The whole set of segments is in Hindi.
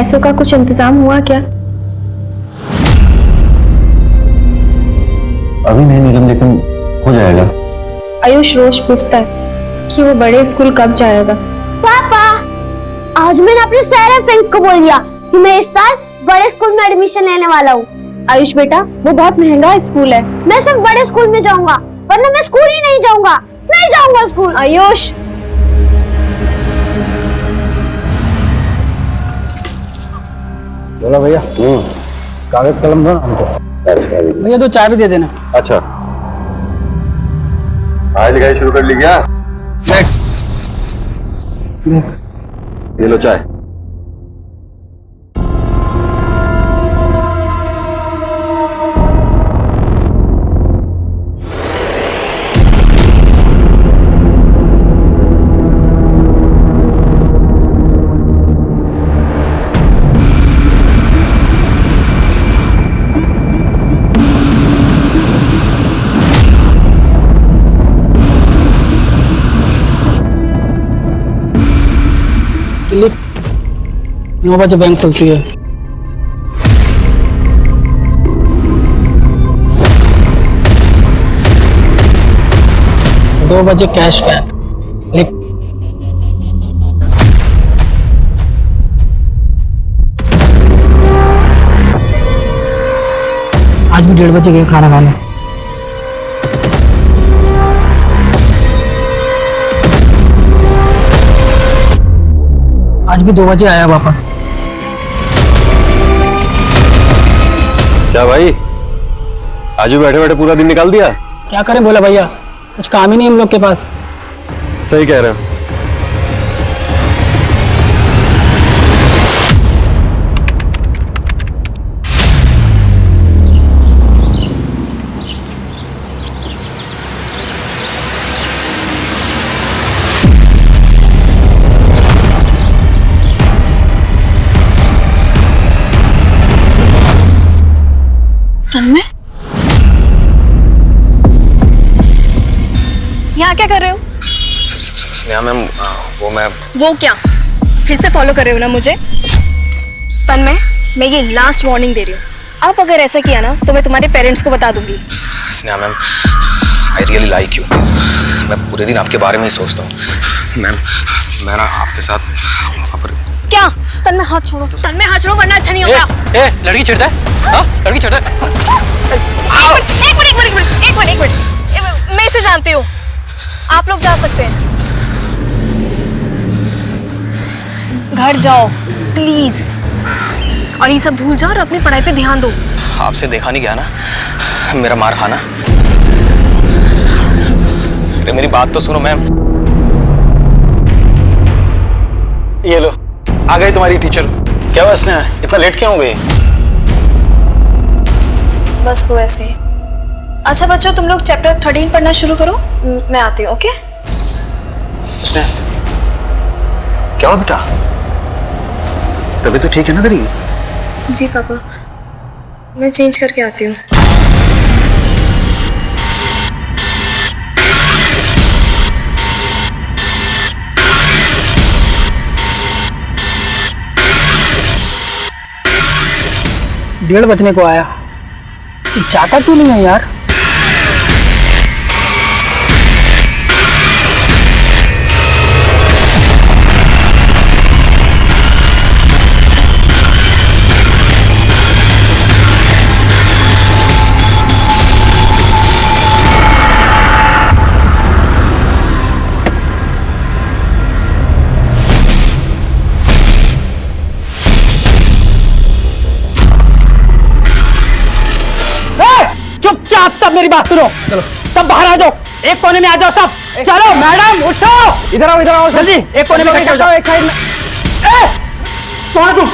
पैसों का कुछ इंतजाम हुआ क्या? अभी नहीं नीलम, लेकिन हो जाएगा। आयुष रोज पूछता है कि वो बड़े स्कूल कब जाएगा। पापा, आज मैंने अपने सारे फ्रेंड्स को बोल दिया कि मैं इस साल बड़े स्कूल में एडमिशन लेने वाला हूँ। आयुष बेटा, वो बहुत महंगा स्कूल है। मैं सिर्फ बड़े स्कूल में जाऊंगा, वरना मैं स्कूल ही नहीं जाऊंगा। नहीं जाऊंगा स्कूल। आयुष, बोला भैया, कागज कलम दो हमको। भैया 2 चाय भी दे देना। अच्छा, आज लिखाई शुरू कर ली क्या? ये लो चाय। लिख, 9 बजे बैंक खुलती है। दो बजे कैश बैक। लिख, आज भी 1:30 बजे गए खाना खाने। आज भी 2 बजे आया वापस। क्या भाई, आज भी बैठे बैठे पूरा दिन निकाल दिया? क्या करें बोला भैया, कुछ काम ही नहीं हम लोग के पास। सही कह रहे हो। तन्मय, यहाँ क्या कर रहे हो? स्नेहा मैम, वो क्या फिर से फॉलो कर रहे हो ना मुझे? तन्मय, मैं ये लास्ट वार्निंग दे रही हूँ। अब अगर ऐसा किया ना तो मैं तुम्हारे पेरेंट्स को बता दूंगी। Sneha ma'am, I really like you. मैं पूरे दिन आपके बारे में ही सोचता हूँ। मैम, मैं ना आपके साथ वहाँ पर। क्या? तन्मय हाथ छोड़ो, तन्मय हाथ छोड़ो वरना अच्छा नहीं होगा। लड़की चिढ़ता है? हाँ, लड़की चिढ़ता है। एक मिनट, मैं इसे जानती हूँ। आप लोग जा सकते हैं, घर जाओ प्लीज, और ये सब भूल जाओ और अपनी पढ़ाई पे ध्यान दो। आपसे देखा नहीं गया ना मेरा मार खाना। अरे मेरी बात तो सुनो मैम। ये लो, आ गई तुम्हारी टीचर। क्या हुआ स्नेहा, इतना लेट क्यों हो गई? बस वो ऐसे ही। अच्छा बच्चों, तुम लोग चैप्टर 13 पढ़ना शुरू करो, मैं आती हूँ। ओके? स्नेहा, क्या हुआ बेटा? तबीयत तो ठीक है ना तेरी? जी पापा, मैं चेंज करके आती हूँ। डेढ़ बजने को आया, चाहता क्यों नहीं है यार? चुपचाप सब मेरी बात सुनो। चलो सब बाहर आ जाओ, एक कोने में आ जाओ सब। चलो मैडम उठो, इधर आओ जल्दी, एक कोने में बैठ जाओ, एक साइड में। कौन है तुम?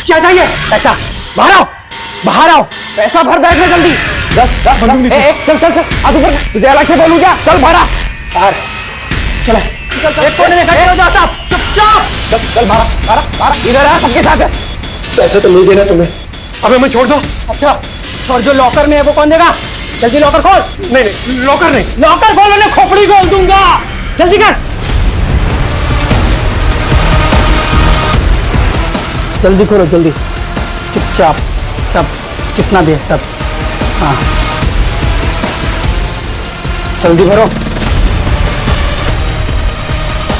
क्या चाहिए? पैसा। बाहर आओ, पैसा भर बैग में जल्दी। चल आ तुझे अलग से बोलूं क्या? चल बाहर चल, एक कोने में खड़े हो जाओ सब, चुपचाप। चल बाहर इधर आ सबके साथ। पैसे तो नहीं देना तुम्हें। अबे मैं छोड़ दो। अच्छा, और जो लॉकर में है वो कौन देगा? जल्दी लॉकर खोल। नहीं, लॉकर नहीं, लॉकर खोल वरना खोपड़ी खोल दूंगा। जल्दी कर। जल्दी खोलो जल्दी, चुपचाप सब, जितना भी है सब। हाँ जल्दी भरो।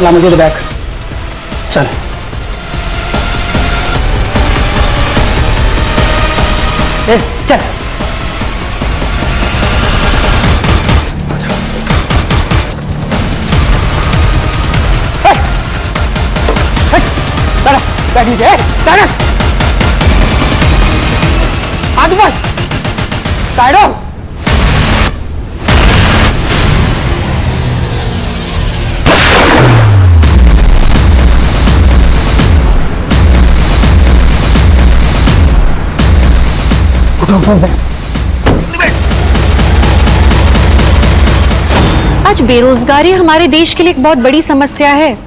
ला मुझे बैग, चल। चल बैठ नीचे, साइड आगे बढ़, साइड हो। आज बेरोजगारी हमारे देश के लिए एक बहुत बड़ी समस्या है।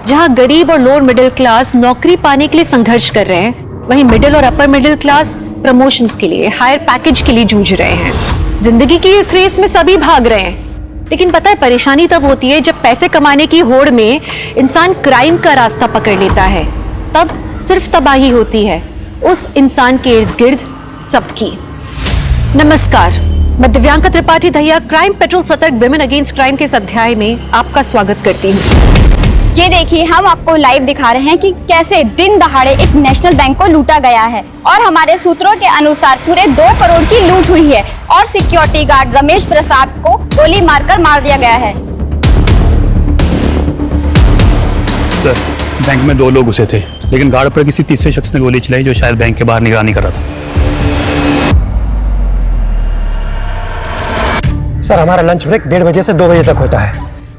जहां गरीब और लोअर मिडिल क्लास नौकरी पाने के लिए संघर्ष कर रहे हैं, वहीं मिडिल और अपर मिडिल क्लास प्रमोशंस के लिए, हायर पैकेज के लिए जूझ रहे हैं। जिंदगी की इस रेस में सभी भाग रहे हैं, लेकिन पता है परेशानी तब होती है जब पैसे कमाने की होड़ में इंसान क्राइम का रास्ता पकड़ लेता है। तब सिर्फ तबाही होती है उस इंसान के इर्द गिर्द सबकी। नमस्कार, मैं दिव्यांका त्रिपाठी दहिया क्राइम पेट्रोल सतर्क विमेन अगेंस्ट क्राइम के इस अध्याय में आपका स्वागत करती हूँ। ये देखिए, हम आपको लाइव दिखा रहे हैं कि कैसे दिन दहाड़े एक नेशनल बैंक को लूटा गया है और हमारे सूत्रों के अनुसार पूरे 2 करोड़ की लूट हुई है और सिक्योरिटी गार्ड रमेश प्रसाद को गोली मारकर मार दिया गया है। सर, बैंक में 2 लोग घुसे थे, लेकिन गार्ड पर किसी तीसरे शख्स ने गोली चलाई जो शायद बैंक के बाहर निगरानी कर रहा था। सर, हमारा लंच ब्रेक 1:30 बजे से 2 बजे तक होता है।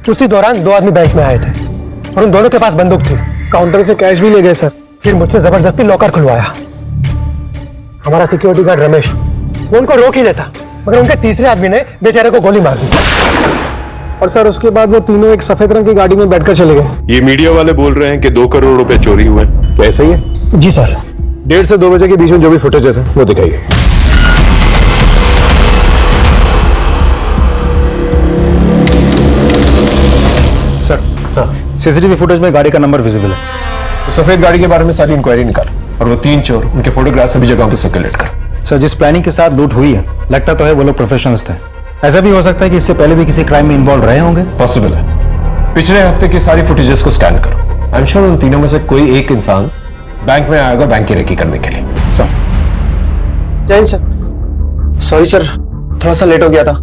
उसी दौरान 2 आदमी बैंक में आए थे और उन दोनों के पास बंदूक थी। काउंटर से कैश भी ले गए सर। फिर मुझसे जबरदस्ती लॉकर खुलवाया। हमारा सिक्योरिटी गार्ड रमेश वो उनको रोक ही लेता, मगर उनके तीसरे आदमी ने बेचारे को गोली मार दी और सर उसके बाद वो तीनों एक सफेद रंग की गाड़ी में बैठकर चले गए। ये मीडिया वाले बोल रहे हैं कि 2 करोड़ रुपए चोरी हुए, क्या ऐसा ही है? जी सर। 1:30 से 2 बजे के बीच में जो भी फुटेज है वो दिखाइए। सर, सीसीटीवी फुटेज में गाड़ी का नंबर विजिबल है। तो सफेद गाड़ी के बारे में सारी इंक्वायरी निकाल और वो 3 चोर उनके फोटोग्राफ सभी जगहों पे सर्कुलेट कर। सर, जिस प्लानिंग के साथ लूट हुई है, लगता तो है वो लोग प्रोफेशनल्स थे। ऐसा भी हो सकता है कि इससे पहले भी किसी क्राइम में इन्वॉल्व रहे होंगे। पॉसिबल है। पिछले हफ्ते की सारी फुटेजेस को स्कैन करो। आई एम श्योर उन तीनों में से कोई एक इंसान बैंक में आएगा बैंक की रेकी करने के लिए। सर, जय सर। सॉरी सर, थोड़ा सा लेट हो गया था।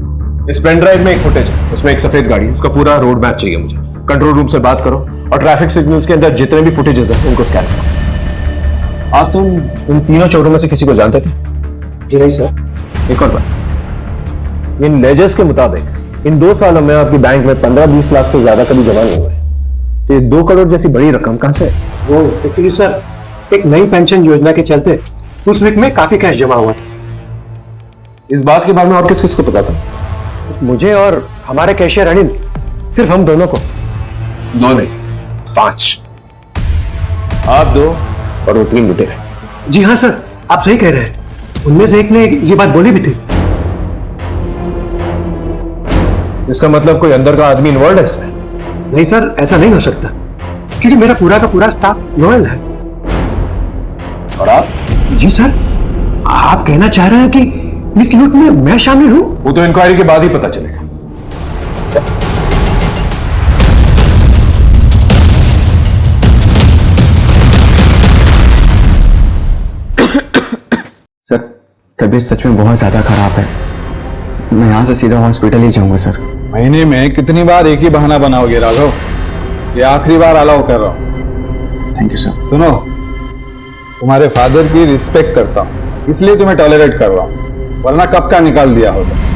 इस पेन ड्राइव में एक फुटेज है, उसमें एक सफेद गाड़ी है, उसका पूरा रोड मैप चाहिए मुझे। कंट्रोल रूम से बात करो और ट्रैफिक सिग्नल्स के अंदर जितने भी फुटेजेस हैं उनको स्कैन करो। आप तुम उन तीनों चोरों में से किसी को जानते थे? जी नहीं सर। एक और बात, इन लेजर्स के मुताबिक इन 2 सालों में आपकी बैंक में 15-20 लाख से ज्यादा कभी जमा नहीं हुए, तो ये 2 करोड़ जैसी बड़ी रकम कहां से? वो एक्चुअली सर, एक नई पेंशन योजना के चलते उस वीक में काफी कैश जमा हुआ था। इस बात के बारे में और किस किस को पता था? मुझे और हमारे कैशियर अनिल, सिर्फ हम दोनों को। 2 नहीं, 5। आप 2 और वो 3 लुटेरे। जी हाँ सर, आप सही कह रहे हैं। उनमें से एक ने ये बात बोली भी थी। इसका मतलब कोई अंदर का आदमी इन्वॉल्व है इसमें? नहीं सर, ऐसा नहीं हो सकता, क्योंकि मेरा पूरा का पूरा स्टाफ लॉयल है। और आप? जी सर, आप कहना चाह रहे हैं कि इस लूट में मैं शामिल हूं? वो तो इंक्वायरी के बाद ही पता चलेगा। सर, तबीयत सच में बहुत ज्यादा खराब है। मैं यहाँ से सीधा हॉस्पिटल ही जाऊंगा सर। महीने में कितनी बार एक ही बहाना बनाओगे राघव? ये आखिरी बार अलाउ कर रहा हूँ। Thank you sir. सुनो, तुम्हारे फादर की रिस्पेक्ट करता हूँ, इसलिए तुम्हें टॉलरेट कर रहा हूँ, वरना कब का निकाल दिया होगा।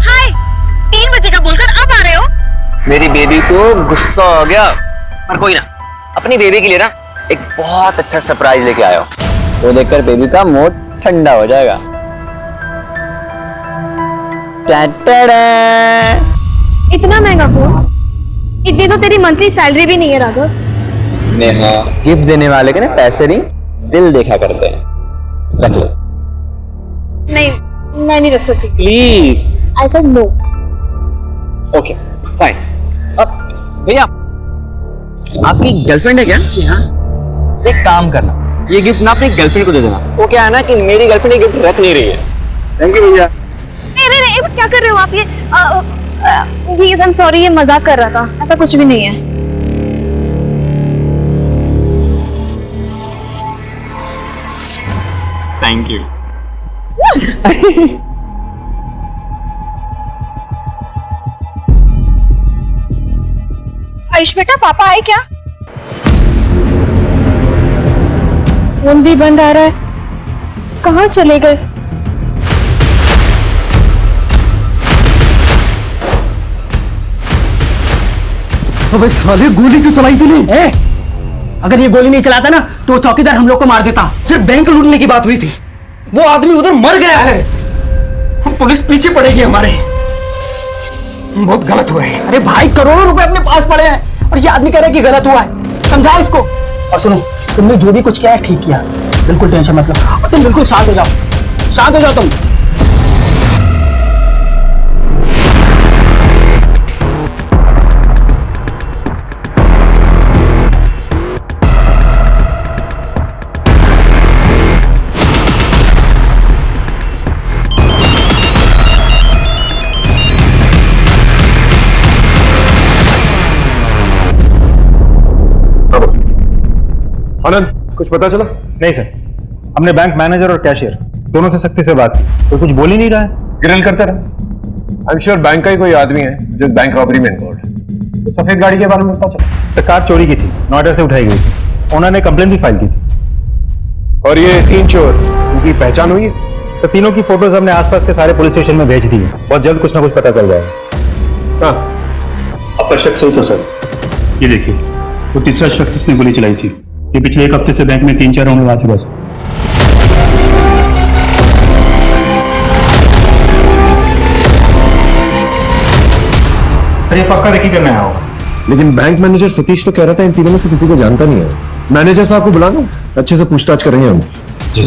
हाय 3 बजे का बोलकर अब आ रहे हो? मेरी बेबी को गुस्सा हो गया, पर कोई ना, अपनी बेबी के लिए ना एक बहुत अच्छा सरप्राइज लेके आया हूं। वो देखकर बेबी का मूड ठंडा हो जाएगा। इतना महंगा फोन? इतनी तो तेरी मंथली सैलरी भी नहीं है राघव। स्नेहा, गिफ्ट देने वाले के ना पैसे नहीं, दिल देखा करते हैं। रख लो। नहीं, मैं नहीं रख सकती। Please. I said no. Okay fine. अब भैया आपकी गर्लफ्रेंड है क्या? जी हाँ। एक काम करना, ये गिफ्ट ना अपनी गर्लफ्रेंड को दे देना। वो क्या है ना कि मेरी गर्लफ्रेंड ये गिफ्ट रख नहीं रही है। थैंक यू भैया। नहीं, क्या कर रहे हो आप ये? प्लीज आई एम सॉरी, ये मजाक कर रहा था, ऐसा कुछ भी नहीं है। Thank you. आयुष बेटा, पापा आए क्या? फोन भी बंद आ रहा है, कहाँ चले गए? अबे साले, गोली क्यों चलाई तूने? अगर ये गोली नहीं चलाता ना तो चौकीदार हम लोग को मार देता। सिर्फ बैंक लूटने की बात हुई थी, वो आदमी उधर मर गया है। हम पुलिस पीछे पड़ेगी हमारे। बहुत गलत हुआ है। अरे भाई, करोड़ों रुपए अपने पास पड़े हैं और ये आदमी कह रहा है कि गलत हुआ है। समझाओ इसको। और सुनो, तुमने जो भी कुछ किया है ठीक किया, बिल्कुल टेंशन मत लो और तुम बिल्कुल शांत हो जाओ, शांत हो जाओ तुम। आनंद, कुछ पता चला? नहीं सर, हमने बैंक मैनेजर और कैशियर दोनों से सख्ती से बात की, कोई कुछ बोल ही नहीं रहा है। ग्रिल करते रहे। आई एम श्योर बैंक का ही कोई आदमी है जिस बैंक रॉबरी में इन्वॉल्व है। तो सफेद गाड़ी के बारे में पता चला? सर, कार चोरी की थी, नोएडा से उठाई गई थी। ओनर ने कंप्लेन भी फाइल की थी। और ये 3 चोर, उनकी पहचान हुई है? सर, तीनों की फोटोज हमने आसपास के सारे पुलिस स्टेशन में भेज दी है। बहुत जल्द कुछ ना कुछ पता चल जाएगा। हाँ, आपका शक सही तो सर। ये देखिए, वो तीसरा शख्स जिसने गोली चलाई थी, ये पिछले 1 हफ्ते से बैंक में 3-4 राउंड आ चुका है। सर, ये पक्का रेकी करने आया होगा। लेकिन बैंक मैनेजर सतीश तो कह रहा था इन तीनों में से किसी को जानता नहीं है। मैनेजर साहब को बुला लो, अच्छे से पूछताछ करेंगे हम। जी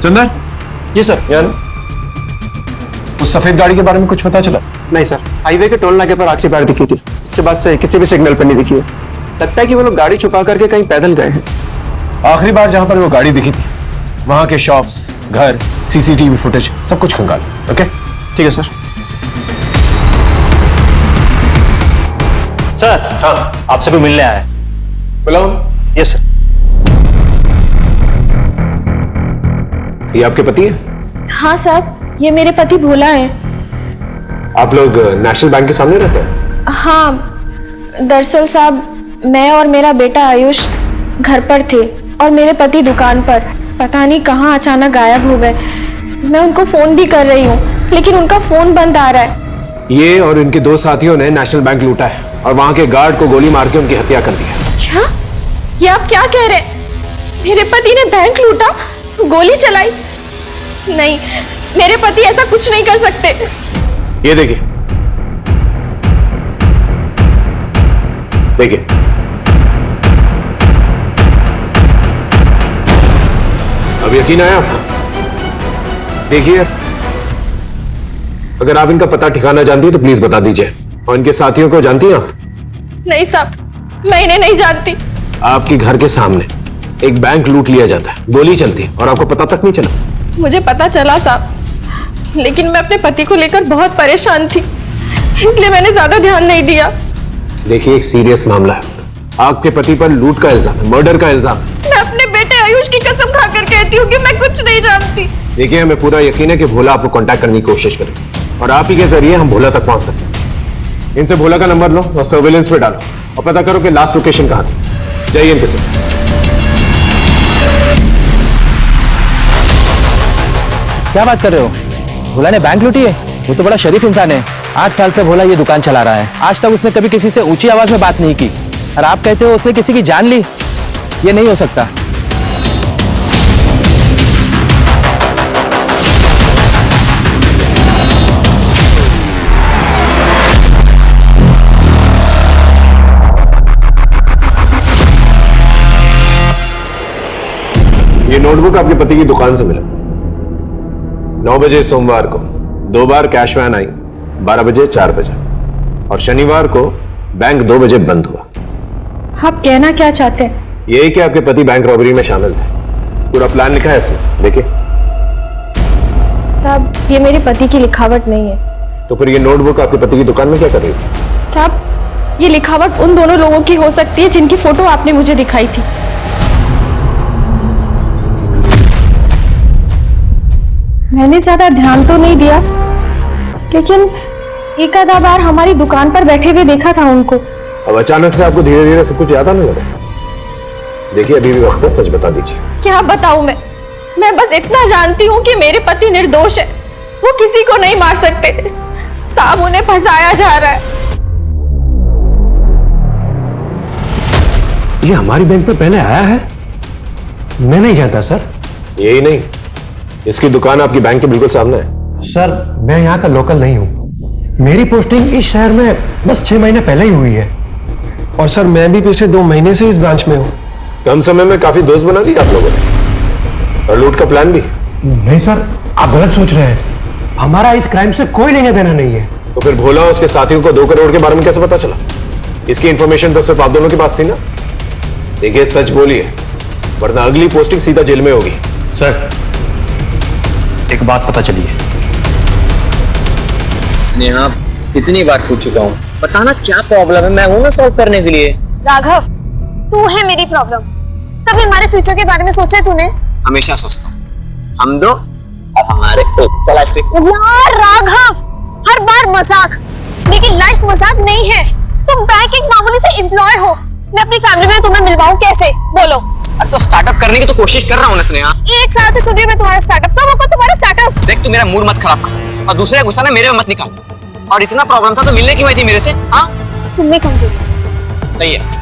चंदन। जी सर। यार, उस सफेद गाड़ी के बारे में कुछ पता चला? नहीं सर, हाईवे के टोल नाके पर आखिरी बार दिखी थी, उसके बाद से किसी भी सिग्नल पर नहीं दिखी है। लगता है कि वो लोग गाड़ी छुपा करके कहीं पैदल गए हैं। आखिरी बार जहां पर वो गाड़ी दिखी थी वहां के शॉप्स, घर, सीसीटीवी फुटेज सब कुछ खंगाल। ओके, ठीक है सर। सर, हाँ, आपसे भी मिलने आया है। बुलाओ। Yes sir. ये आपके पति है? हाँ साहब, ये मेरे पति भोला है। आप लोग नेशनल बैंक के सामने रहते हैं? हाँ, दरअसल साहब मैं और मेरा बेटा आयुष घर पर थे और मेरे पति दुकान पर। पता नहीं कहाँ अचानक गायब हो गए। मैं उनको फोन भी कर रही हूँ लेकिन उनका फोन बंद आ रहा है। ये और इनके 2 साथियों ने नेशनल बैंक लूटा है और वहां के गार्ड को गोली मार के उनकी हत्या कर दी है। क्या? ये आप क्या कह रहे हैं? मेरे पति ने बैंक लूटा, गोली चलाई? नहीं, मेरे पति ऐसा कुछ नहीं कर सकते। ये देखिए, देखिए, अब यकीन आया आपको? देखिए, अगर आप इनका पता ठिकाना जानती है तो प्लीज बता दीजिए। और इनके साथियों को जानती हैं आप? नहीं साहब, मैं इन्हें नहीं जानती। आपके घर के सामने एक बैंक लूट लिया जाता है, गोली चलती है और आपको पता तक नहीं चला? मुझे पता चला साहब, लेकिन मैं अपने पति को लेकर बहुत परेशान थी, इसलिए मैंने ज्यादा ध्यान नहीं दिया। देखिए, एक सीरियस मामला है। आपके पति पर लूट का इल्जाम है, मर्डर का इल्जाम। मैं अपने बेटे आयुष की कसम खाकर कहती हूँ कि मैं कुछ नहीं जानती। देखिए, हमें पूरा यकीन है कि भोला आपको कांटेक्ट करने की कोशिश करेगा और आप ही के जरिए हम भोला तक पहुंच सकते हैं। इनसे भोला का नंबर लो और सर्वेलेंस पे डालो और पता करो कि लास्ट लोकेशन कहां थी। जाइए इनके साथ। क्या बात कर रहे हो? भोला ने बैंक लूटी है? वो तो बड़ा शरीफ इंसान है। 8 साल से भोला ये दुकान चला रहा है, आज तक उसने कभी किसी से ऊंची आवाज में बात नहीं की। और आप कहते हो उसने किसी की जान ली? ये नहीं हो सकता। ये नोटबुक आपके पति की दुकान से मिला। 9 बजे सोमवार को 2 बार कैश वैन आई, 12 बजे, 4 बजे, और शनिवार को बैंक 2 बजे बंद हुआ। आप कहना क्या चाहते हैं? यही कि आपके पति बैंक रॉबरी में शामिल थे। पूरा प्लान लिखा है इसमें, देखिए। साहब, ये मेरे पति की लिखावट नहीं है। तो फिर ये नोटबुक आपके पति की दुकान में क्या कर रही थी? साहब, ये लिखावट उन दोनों लोगों की हो सकती है जिनकी फोटो आपने मुझे दिखाई थी। मैंने ज्यादा ध्यान तो नहीं दिया, लेकिन एक आधा बार हमारी दुकान पर बैठे हुए देखा था उनको। अब अचानक से आपको धीरे धीरे सब कुछ याद आने लगा। देखिए, अभी भी वक्त है, सच बता दीजिए। क्या बताऊं मैं बस इतना जानती हूँ कि मेरे पति निर्दोष है। वो किसी को नहीं मार सकते। साहब, उन्हें फंसाया जा रहा है। ये हमारी बैंक में पहले आया है? मैं नहीं जानता सर। यही नहीं, इसकी दुकान आपकी बैंक के बिल्कुल सामने है। सर, मैं यहाँ का लोकल नहीं हूँ। मेरी पोस्टिंग इस शहर में बस 6 महीने पहले ही हुई है। और सर, मैं भी पिछले 2 महीने से इस ब्रांच में हूँ। कम समय में काफी दोस्त बना लिए आप लोगों ने, और लूट का प्लान भी। नहीं सर, आप गलत सोच रहे हैं। हमारा इस क्राइम से कोई लेना देना नहीं है। तो फिर भोला और उसके साथियों को 2 करोड़ के बारे में कैसे पता चला? इसकी इंफॉर्मेशन तो सिर्फ आप दोनों के पास थी ना। देखिए, सच बोलिए, वरना अगली पोस्टिंग सीधा जेल में होगी। सर, एक बात पता चली है। स्नेहा, कितनी बार पूछ चुका हूँ, बताना क्या प्रॉब्लम है, मैं हूं ना सॉल्व करने के लिए। राघव, तू है मेरी प्रॉब्लम। कभी हमारे फ्यूचर के बारे में सोचा है तूने? हमेशा सोचता हूँ, हम दो और हमारे चल आइसक्रीम। यार राघव, हर बार मजाक, लेकिन लाइफ मजाक नहीं है। तुम बैंक एक मामूली से एम्प्लॉय हो। मैं अपनी फैमिली में तुम्हें मिलवाऊं कैसे, बोलो? अरे तो स्टार्टअप करने की तो कोशिश कर रहा हूँ ना स्नेहा। 1 साल से सुन रही हूं मैं तुम्हारा स्टार्टअप। कब होगा तुम्हारा स्टार्टअप? देख, तू मेरा मूड मत खराब कर और दूसरे का गुस्सा ना मेरे में मत निकाल। और इतना प्रॉब्लम था तो मिलने क्यों आई थी मेरे से? हाँ, तुम नहीं समझोगे। सही है।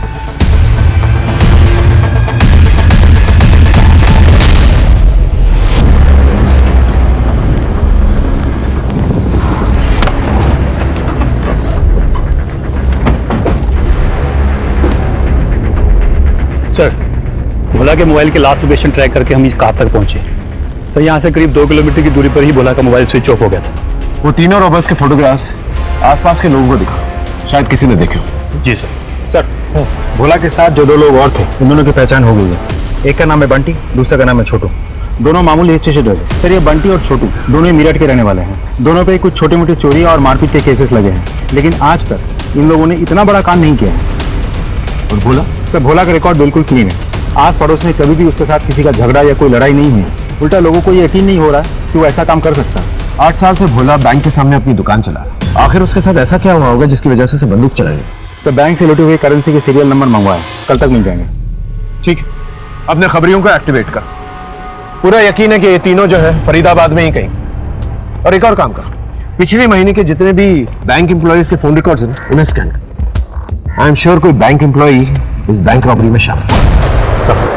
सर, भोला के मोबाइल के लास्ट लोकेशन ट्रैक करके हम कहाँ तक पहुंचे? सर, यहाँ से करीब 2 किलोमीटर की दूरी पर ही भोला का मोबाइल स्विच ऑफ हो गया था। वो तीनों रॉबर्स के फोटोग्राफ्स आसपास के लोगों को दिखा, शायद किसी ने देखे हो। जी सर। सर, भोला के साथ जो 2 लोग और थे, उन दोनों की पहचान हो गई है। एक का नाम है बंटी, दूसरे का नाम है छोटू। दोनों मामूली स्टेशन है। सर, ये बंटी और छोटू दोनों मेरठ के रहने वाले हैं। दोनों पे कुछ छोटी मोटी चोरी और मारपीट के केसेस लगे हैं, लेकिन आज तक इन लोगों ने इतना बड़ा काम नहीं किया है। और भोला? सर, भोला का रिकॉर्ड बिल्कुल क्लीन है। आस पड़ोस में कभी भी उसके साथ किसी का झगड़ा या कोई लड़ाई नहीं हुई। उल्टा लोगों को ये यकीन नहीं हो रहा है कि वो ऐसा काम कर सकता है। 8 साल से भोला बैंक के सामने अपनी दुकान चला रहा है। आखिर उसके साथ ऐसा क्या हुआ होगा जिसकी वजह से उसे बंदूक चलाई? सर, बैंक से लुटी हुई करेंसी के सीरियल नंबर मंगवाए, कल तक मिल जाएंगे। ठीक है, अपने खबरियों को एक्टिवेट कर। पूरा यकीन है कि ये तीनों जो है फरीदाबाद में ही कहीं। और एक और काम कर, पिछले महीने के जितने भी बैंक एम्प्लॉइज के फोन रिकॉर्ड्स हैं उन्हें स्कैन कर। आई एम श्योर कोई बैंक एम्प्लॉई इस बैंक रॉबरी में शामिल है। सब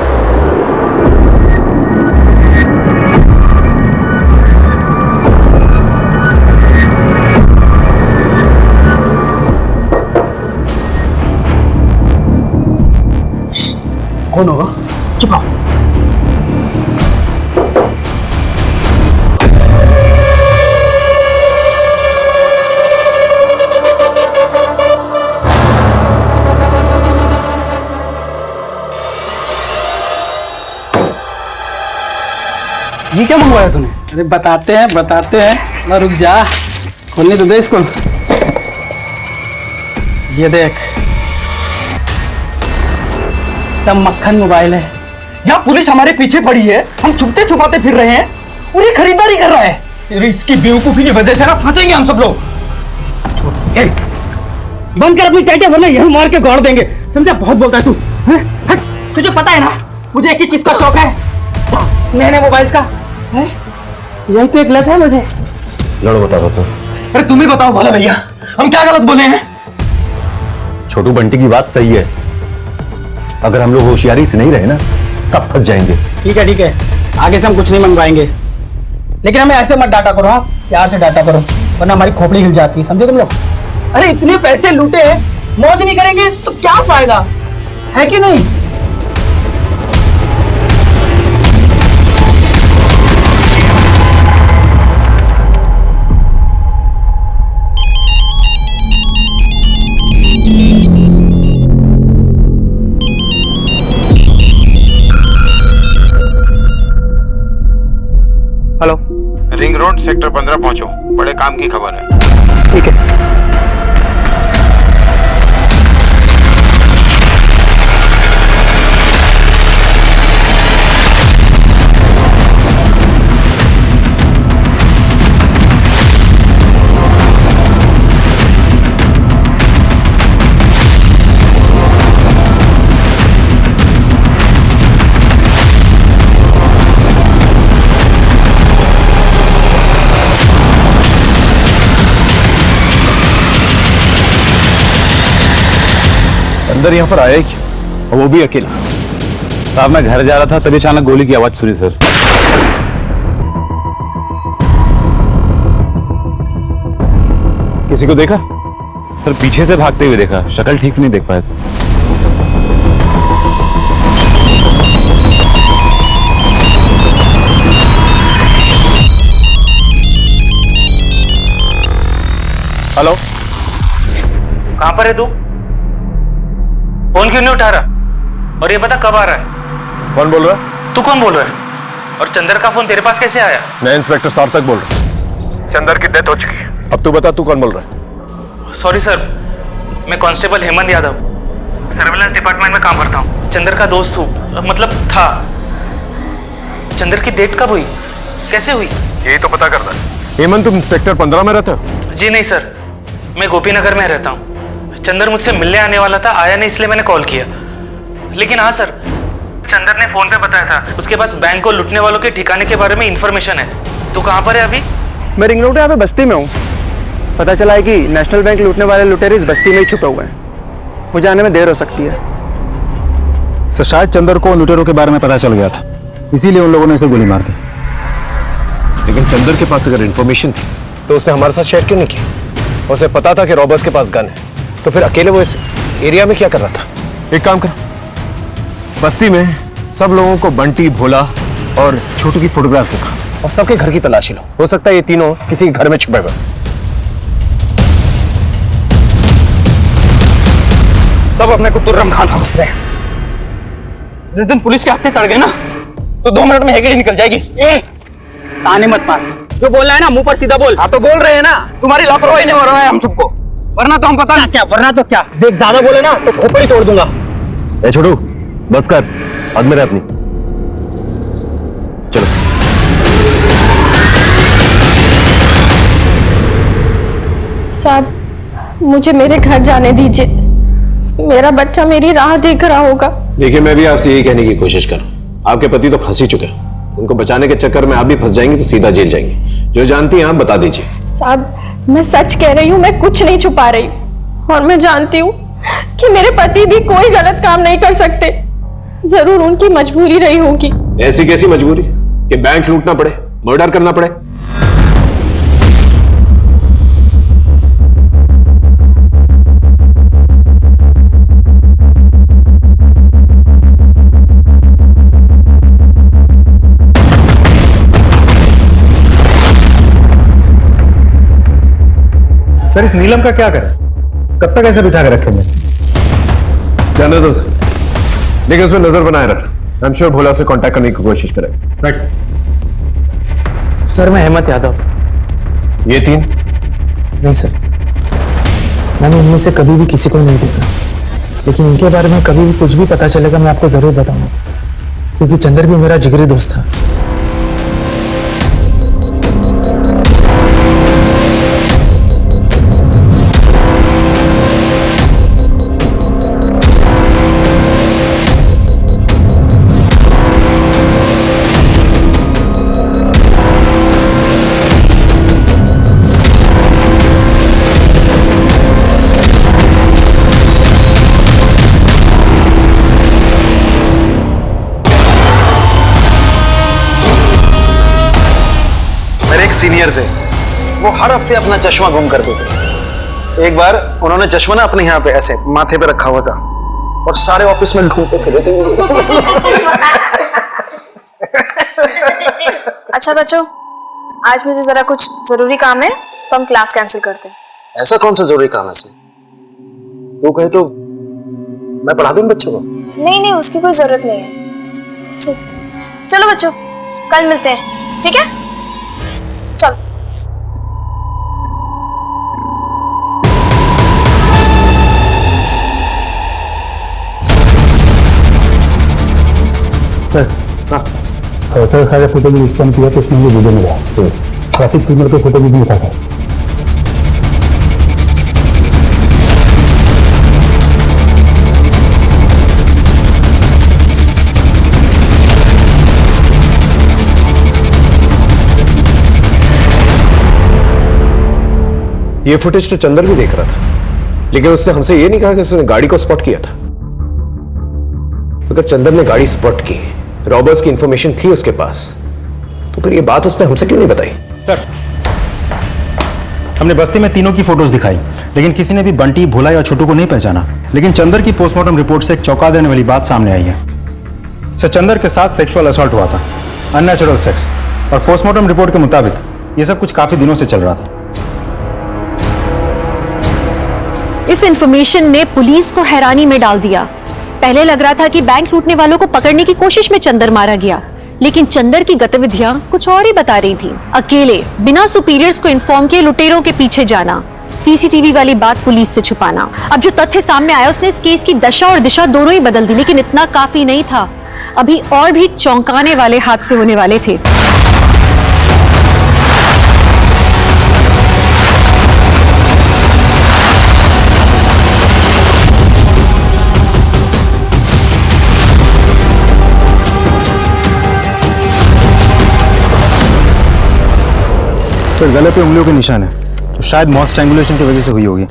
कौन होगा? चुप रहो। ये क्या मंगवाया तूने? अरे बताते हैं ना, रुक जा, खोलने तो दे इसको। ये देख, तब मक्खन मोबाइल है। यहाँ पुलिस हमारे पीछे पड़ी है, हम छुपते छुपाते फिर रहे हैं, पूरी खरीदारी कर रहा है। अरे इसकी बेवकूफी की वजह से ना फंसेंगे हम सब लोग। बंद कर अपनी टाइटें, वरना यही मार के गाड़ देंगे, समझा? बहुत बोलता है तू। हट, तुझे पता है ना मुझे एक ही चीज का शौक है, नए नए मोबाइल्स का। यही तो एक लत है मुझे। लड़ो, बताओ बस। अरे तुम ही बताओ भोला भैया, हम क्या गलत बोले हैं? छोटू बंटी की बात सही है। अगर हम लोग होशियारी से नहीं रहे ना, सब फंस जाएंगे। ठीक है, आगे से हम कुछ नहीं मंगवाएंगे, लेकिन हमें ऐसे मत डाटा करो। हाँ, प्यार से डाटा करो, वरना हमारी खोपड़ी हिल जाती है, समझे तुम लोग? अरे इतने पैसे लूटे, मौज नहीं करेंगे तो क्या फायदा है कि नहीं? सेक्टर 15 पहुंचो, बड़े काम की खबर है। ठीक है। अंदर यहाँ पर आया ही क्यों, और वो भी अकेला? साहब मैं घर जा रहा था तभी अचानक गोली की आवाज सुनी सर। किसी को देखा? सर पीछे से भागते हुए देखा, शक्ल ठीक से नहीं देख पाया सर। हेलो, कहां पर है तू? फोन क्यों नहीं उठा रहा? और ये बता कब आ रहा है? कौन बोल रहा है? तू कौन बोल रहा है? और चंदर का फोन तेरे पास कैसे आया? मैं इंस्पेक्टर सार्थक बोल रहा हूँ। चंदर की डेथ हो चुकी है। अब तू बता, तू कौन बोल रहा है? सॉरी सर, मैं constable Hemant Yadav, surveillance department में काम करता हूँ। चंदर का दोस्त हूँ, मतलब था। चंदर की डेथ कब हुई, कैसे हुई? यही तो पता करना है। हेमंत, तुम सेक्टर 15 में रहते हो? जी नहीं सर, मैं गोपीनगर में रहता हूँ। चंदर मुझसे मिलने आने वाला था, आया नहीं, इसलिए मैंने कॉल किया। लेकिन हाँ सर, चंदर ने फोन पे बताया था उसके पास बैंक को लूटने वालों के ठिकाने के बारे में इंफॉर्मेशन है। तू कहाँ पर है अभी? मैं रिंग रोड यहाँ पे बस्ती में हूँ। पता चला है कि नेशनल बैंक लूटने वाले लुटेरे इस बस्ती में ही छुपे हुए हैं। मुझे आने में देर हो सकती है। सर शायद चंदर को लुटेरों के बारे में पता चल गया था, इसीलिए उन लोगों ने इसे गोली मार दी। लेकिन चंदर के पास अगर इंफॉर्मेशन थी तो उसने हमारे साथ शेयर क्यों नहीं की? उसे पता था कि रॉबर्स के पास गन है, तो फिर अकेले वो इस एरिया में क्या कर रहा था? एक काम करो, बस्ती में सब लोगों को बंटी, भोला और छोटू की फोटोग्राफ्स दिखा और सबके घर की तलाशी लो। हो सकता है ये तीनों किसी घर में छुपे हुए। सब अपने को तुर्रम खान समझते हैं। जिस दिन पुलिस के हाथे चढ़ गए ना, तो 2 मिनट में हेगड़ी निकल जाएगी। ताने मत मार, जो बोलना है ना मुंह पर सीधा बोल। हाँ तो बोल रहे हैं ना, तुम्हारी लापरवाही ने हो रहा है हम सबको, वरना तो हम पता नहीं क्या, वरना तो क्या। देख ज्यादा बोले ना तो खोपड़ी तोड़ दूंगा। ए छोटू, बस कर, हद में रह अपनी। चलो। साहब, मुझे मेरे घर जाने दीजिए। मेरा बच्चा मेरी राह देख रहा होगा। देखिए, मैं भी आपसे यही कहने की कोशिश कर रहा हूँ। आपके पति तो फंस ही चुके हैं, उनको बचाने के चक्कर में आप भी फंस जाएंगे तो सीधा जेल जाएंगे। जो जानती हैं आप बता दीजिए। साहब, मैं सच कह रही हूँ, मैं कुछ नहीं छुपा रही। और मैं जानती हूँ कि मेरे पति भी कोई गलत काम नहीं कर सकते। जरूर उनकी मजबूरी रही होगी। ऐसी कैसी मजबूरी कि बैंक लूटना पड़े, मर्डर करना पड़े? सर इस नीलम का क्या करें? कब तक ऐसे बिठा के रखे मैं? जाने दो उसे, लेकिन उसमें नजर बनाए रखना। आई एम श्योर भोला से कांटेक्ट करने की कोशिश करेगा। राइट सर, मैं हेमंत यादव। ये तीन? नहीं सर, मैंने इनमें से कभी भी किसी को नहीं देखा, लेकिन इनके बारे में कभी भी कुछ भी पता चलेगा मैं आपको जरूर बताऊंगा, क्योंकि चंदर भी मेरा जिगरी दोस्त था। सीनियर थे, वो हर हफ्ते अपना चश्मा गुम कर देते। एक बार उन्होंने चश्मा ना अपने यहाँ पे ऐसे माथे पे रखा हुआ था और सारे ऑफिस में ढूंढते फिरे थे। अच्छा बच्चों, आज मुझे जरा कुछ जरूरी काम है, तो हम क्लास कैंसिल करते हैं। ऐसा कौन सा जरूरी काम है इसमें? तू कहे तो मैं पढ़ा दूं बच्चों को। नहीं नहीं, उसकी कोई जरूरत नहीं है। ठीक, चलो बच्चों, कल मिलते हैं, ठीक है? चलो। सर सारे फोटो भी स्कैन किया तो उसमें वीडियो मिला, तो ट्रैफिक सिग्नल के फोटो भी नहीं था सर। ये फुटेज तो चंदर भी देख रहा था, लेकिन उसने हमसे ये नहीं कहा कि उसने गाड़ी को स्पॉट किया था। अगर चंदर ने गाड़ी स्पॉट की, रॉबर्स की इंफॉर्मेशन थी उसके पास, तो फिर ये बात उसने हमसे क्यों नहीं बताई? सर, हमने बस्ती में तीनों की फोटोज दिखाई, लेकिन किसी ने भी बंटी, भोला या छोटू को नहीं पहचाना। लेकिन चंदर की पोस्टमार्टम रिपोर्ट से एक चौंका देने वाली बात सामने आई है। सर, चंदर के साथ सेक्सुअल असॉल्ट हुआ था, अननेचुरल सेक्स, और पोस्टमार्टम रिपोर्ट के मुताबिक ये सब कुछ काफी दिनों से चल रहा था। इस इंफॉर्मेशन ने पुलिस को हैरानी में डाल दिया। पहले लग रहा था कि बैंक लूटने वालों को पकड़ने की कोशिश में चंदर मारा गया, लेकिन चंदर की गतिविधियां कुछ और ही बता रही थी। अकेले बिना सुपीरियर्स को इन्फॉर्म किए लुटेरों के पीछे जाना, सीसीटीवी वाली बात पुलिस से छुपाना। अब जो तथ्य सामने आया उसने इस केस की दशा और दिशा दोनों ही बदल दी, लेकिन इतना काफी नहीं था। अभी और भी चौंकाने वाले हादसे होने वाले थे। सर, गले पे उंगलियों के निशान है, तो शायद मौत स्ट्रैंगुलेशन की वजह से हुई होगी।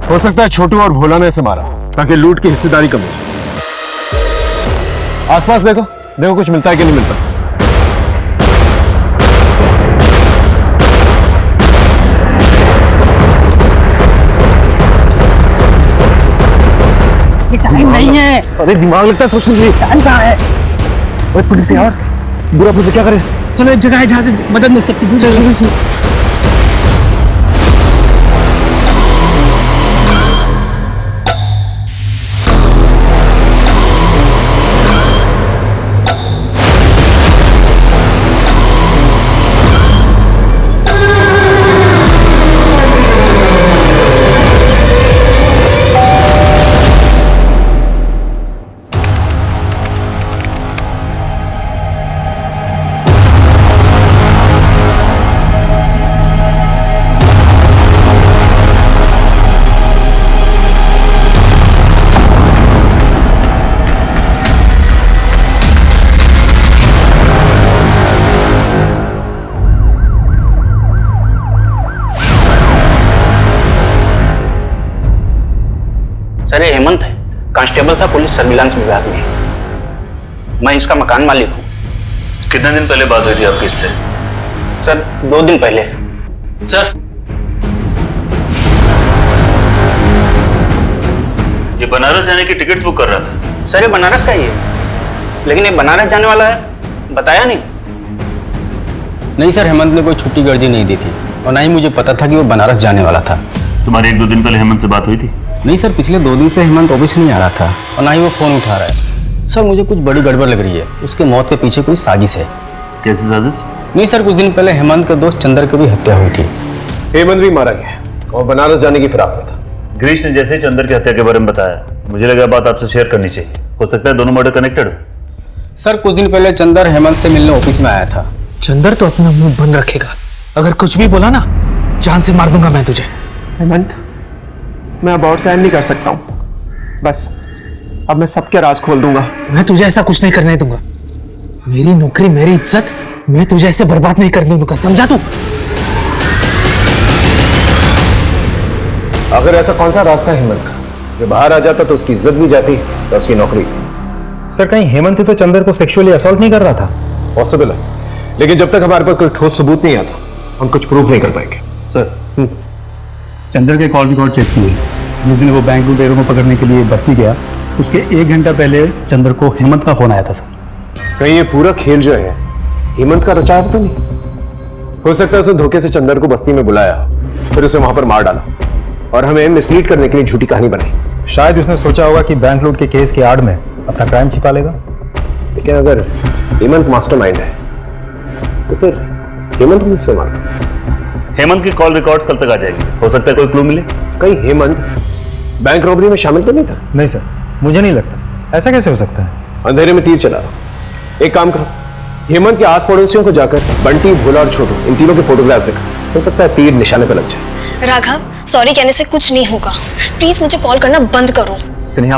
हो सकता है छोटू और भोला ने इसे मारा ताकि लूट की हिस्सेदारी कम हो। आसपास देखो देखो, कुछ मिलता है कि नहीं मिलता। टाइम नहीं है। अरे दिमाग लगता है सोचने के लिए। टाइम कहाँ है? ओए पुलिस यार, बुरा पुलिस क्या करे? चलो एक जगह है जहाँ से मदद मिल सकती है। चलो। सर, ये हेमंत है, कांस्टेबल था पुलिस सर्विलांस विभाग में। मैं इसका मकान मालिक हूँ। कितने दिन पहले बात हुई थी आपकी इससे? सर, 2 दिन पहले। सर, ये बनारस जाने की टिकट्स बुक कर रहा था। सर, ये बनारस का ही है, लेकिन ये बनारस जाने वाला है बताया नहीं। नहीं सर, हेमंत ने कोई छुट्टी गर्दी नहीं दी थी, और ना ही मुझे पता था कि वो बनारस जाने वाला था। तुम्हारी 1-2 दिन पहले हेमंत से बात हुई थी? नहीं सर, पिछले 2 दिन से हेमंत ऑफिस नहीं आ रहा था, और ना ही वो फोन उठा रहा है। सर, मुझे कुछ बड़ी गड़बड़ लग रही है। उसके मौत के पीछे कोई साजिश है। कैसी साजिश? नहीं सर, कुछ दिन पहले हेमंत के दोस्त चंदर की भी हत्या हुई थी। हेमंत भी मारा गया और बनारस जाने की फिराक में था। गिरीश ने जैसे ही चंदर की हत्या के बारे में बताया, मुझे लगा बात आपसे शेयर करनी चाहिए। हो सकता है दोनों मर्डर कनेक्टेड हो। सर, कुछ दिन पहले चंदर हेमंत से मिलने ऑफिस में आया था। चंदर तो अपना मुंह बंद रखेगा, अगर कुछ भी बोला ना जान से मार दूंगा मैं तुझे। हेमंत, मैं अब और सहन नहीं कर सकता हूँ। बस अब मैं सबके राज खोल दूंगा। मैं तुझे ऐसा कुछ नहीं करने दूंगा। मेरी नौकरी, मेरी इज्जत, मैं तुझे ऐसे बर्बाद नहीं करने दूंगा, समझा तू? अगर ऐसा कौन सा रास्ता है हेमंत का, जो बाहर आ जाता तो उसकी इज्जत भी जाती और उसकी नौकरी। सर, कहीं हेमंत तो चंदर को सेक्सुअली असॉल्ट नहीं कर रहा था? पॉसिबल है, लेकिन जब तक हमारे पास कोई ठोस सबूत नहीं आता हम कुछ प्रूफ नहीं कर पाएंगे। सर, चंदर के कॉल रिकॉर्ड चेक किए। जिस दिन वो बैंक लुटेरों को पकड़ने के लिए बस्ती गया, उसके 1 घंटा पहले चंदर को हेमंत का फोन आया था। सर, कहीं ये पूरा खेल जो है हेमंत का रचा तो नहीं? हो सकता है उसने धोखे से चंदर को बस्ती में बुलाया, फिर उसे वहां पर मार डाला और हमें मिसलीड करने के लिए झूठी कहानी बनाई। शायद उसने सोचा होगा कि बैंक लूट के केस के आड़ में अपना क्राइम छिपा लेगा। लेकिन अगर हेमंत मास्टरमाइंड है तो फिर हेमंत को किससे मारा? हेमंत की कॉल रिकॉर्ड्स कल तक आ जाएगी, हो सकता है कोई क्लू मिले। कहीं हेमंत बैंक रॉबरी में शामिल तो नहीं था? नहीं सर, मुझे नहीं लगता। ऐसा कैसे हो सकता है? अंधेरे में तीर चला रहा। एक काम करो, हेमंत के आस पड़ोसियों को जाकर बंटी, भोला और छोटू इन तीनों के फोटोग्राफ्स दिखा। हो सकता है तीर निशाने पर लग जाए। राघव, सॉरी कहने से कुछ नहीं होगा। प्लीज मुझे कॉल करना बंद करो। स्नेहा,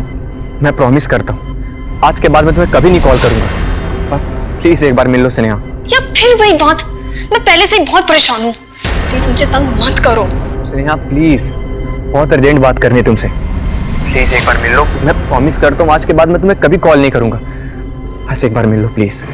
मैं प्रॉमिस करता हूँ आज के बाद मैं तुम्हें कभी नहीं कॉल करूंगा। बस प्लीज एक बार मिल लो स्नेहा। या फिर वही बात, मैं पहले से ही बहुत परेशान हूँ। प्लीज मुझे तंग मत करो। स्नेहा प्लीज, बहुत अर्जेंट बात करनी है तुमसे। प्लीज एक बार मिल लो। मैं प्रॉमिस करता हूँ आज के बाद मैं तुम्हें कभी कॉल नहीं करूंगा। बस एक बार मिल लो प्लीज।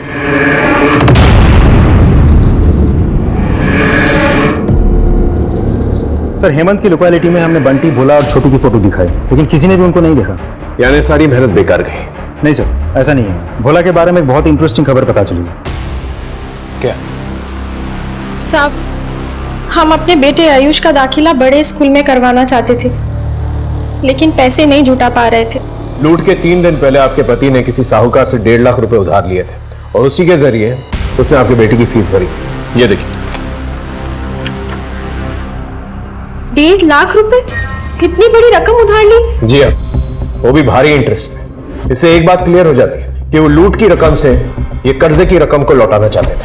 सर, हेमंत की लोकेलिटी में हमने बंटी, भोला और छोटू की फोटो दिखाई, लेकिन किसी ने भी उनको नहीं देखा। यानी सारी मेहनत बेकार गई? नहीं सर, ऐसा नहीं है। भोला के बारे में एक बहुत इंटरेस्टिंग खबर पता चली है। क्या? साहब, हम अपने बेटे आयुष का दाखिला बड़े स्कूल में करवाना चाहते थे, लेकिन पैसे नहीं जुटा पा रहे थे। लूट के 3 दिन पहले आपके पति ने किसी साहूकार से 1.5 लाख रुपए उधार लिए थे और उसी के जरिए उसने आपके बेटे की फीस भरी थी। ये देखिए। 1.5 लाख रुपए? इतनी बड़ी रकम उधार ली? जी हाँ, वो भी भारी इंटरेस्ट में। इससे एक बात क्लियर हो जाती है कि वो लूट की रकम से ये कर्जे की रकम को लौटाना चाहते थे।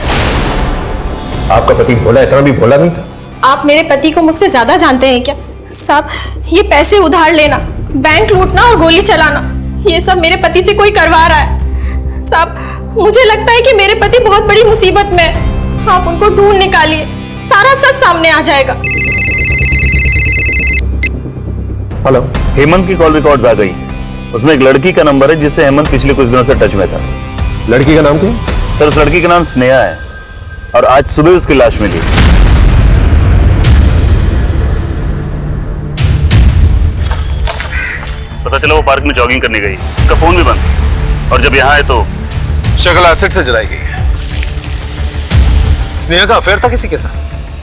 आपका पति भोला इतना भी भोला नहीं था। आप मेरे पति को मुझसे ज्यादा जानते हैं क्या? साहब, ये पैसे उधार लेना, बैंक लूटना और गोली चलाना, ये सब मेरे पति से कोई करवा रहा है। साहब, मुझे लगता है कि मेरे पति बहुत बड़ी मुसीबत में है। आप उनको ढूंढ निकालिए, सारा सच सामने आ जाएगा। हेलो, हेमंत की कॉल रिकॉर्ड्स आ गई। उसमें एक लड़की का नंबर है जिससे हेमंत पिछले कुछ दिनों से टच में था। लड़की का नाम क्या? सर, उस लड़की का नाम स्नेहा है और आज सुबह उसकी लाश मिली। पता चला वो पार्क में जॉगिंग करने गई, उसका फोन भी बंद, और जब यहाँ आए तो शक्ल एसिड से जलाई गई है। स्नेहा का अफेयर था किसी के साथ?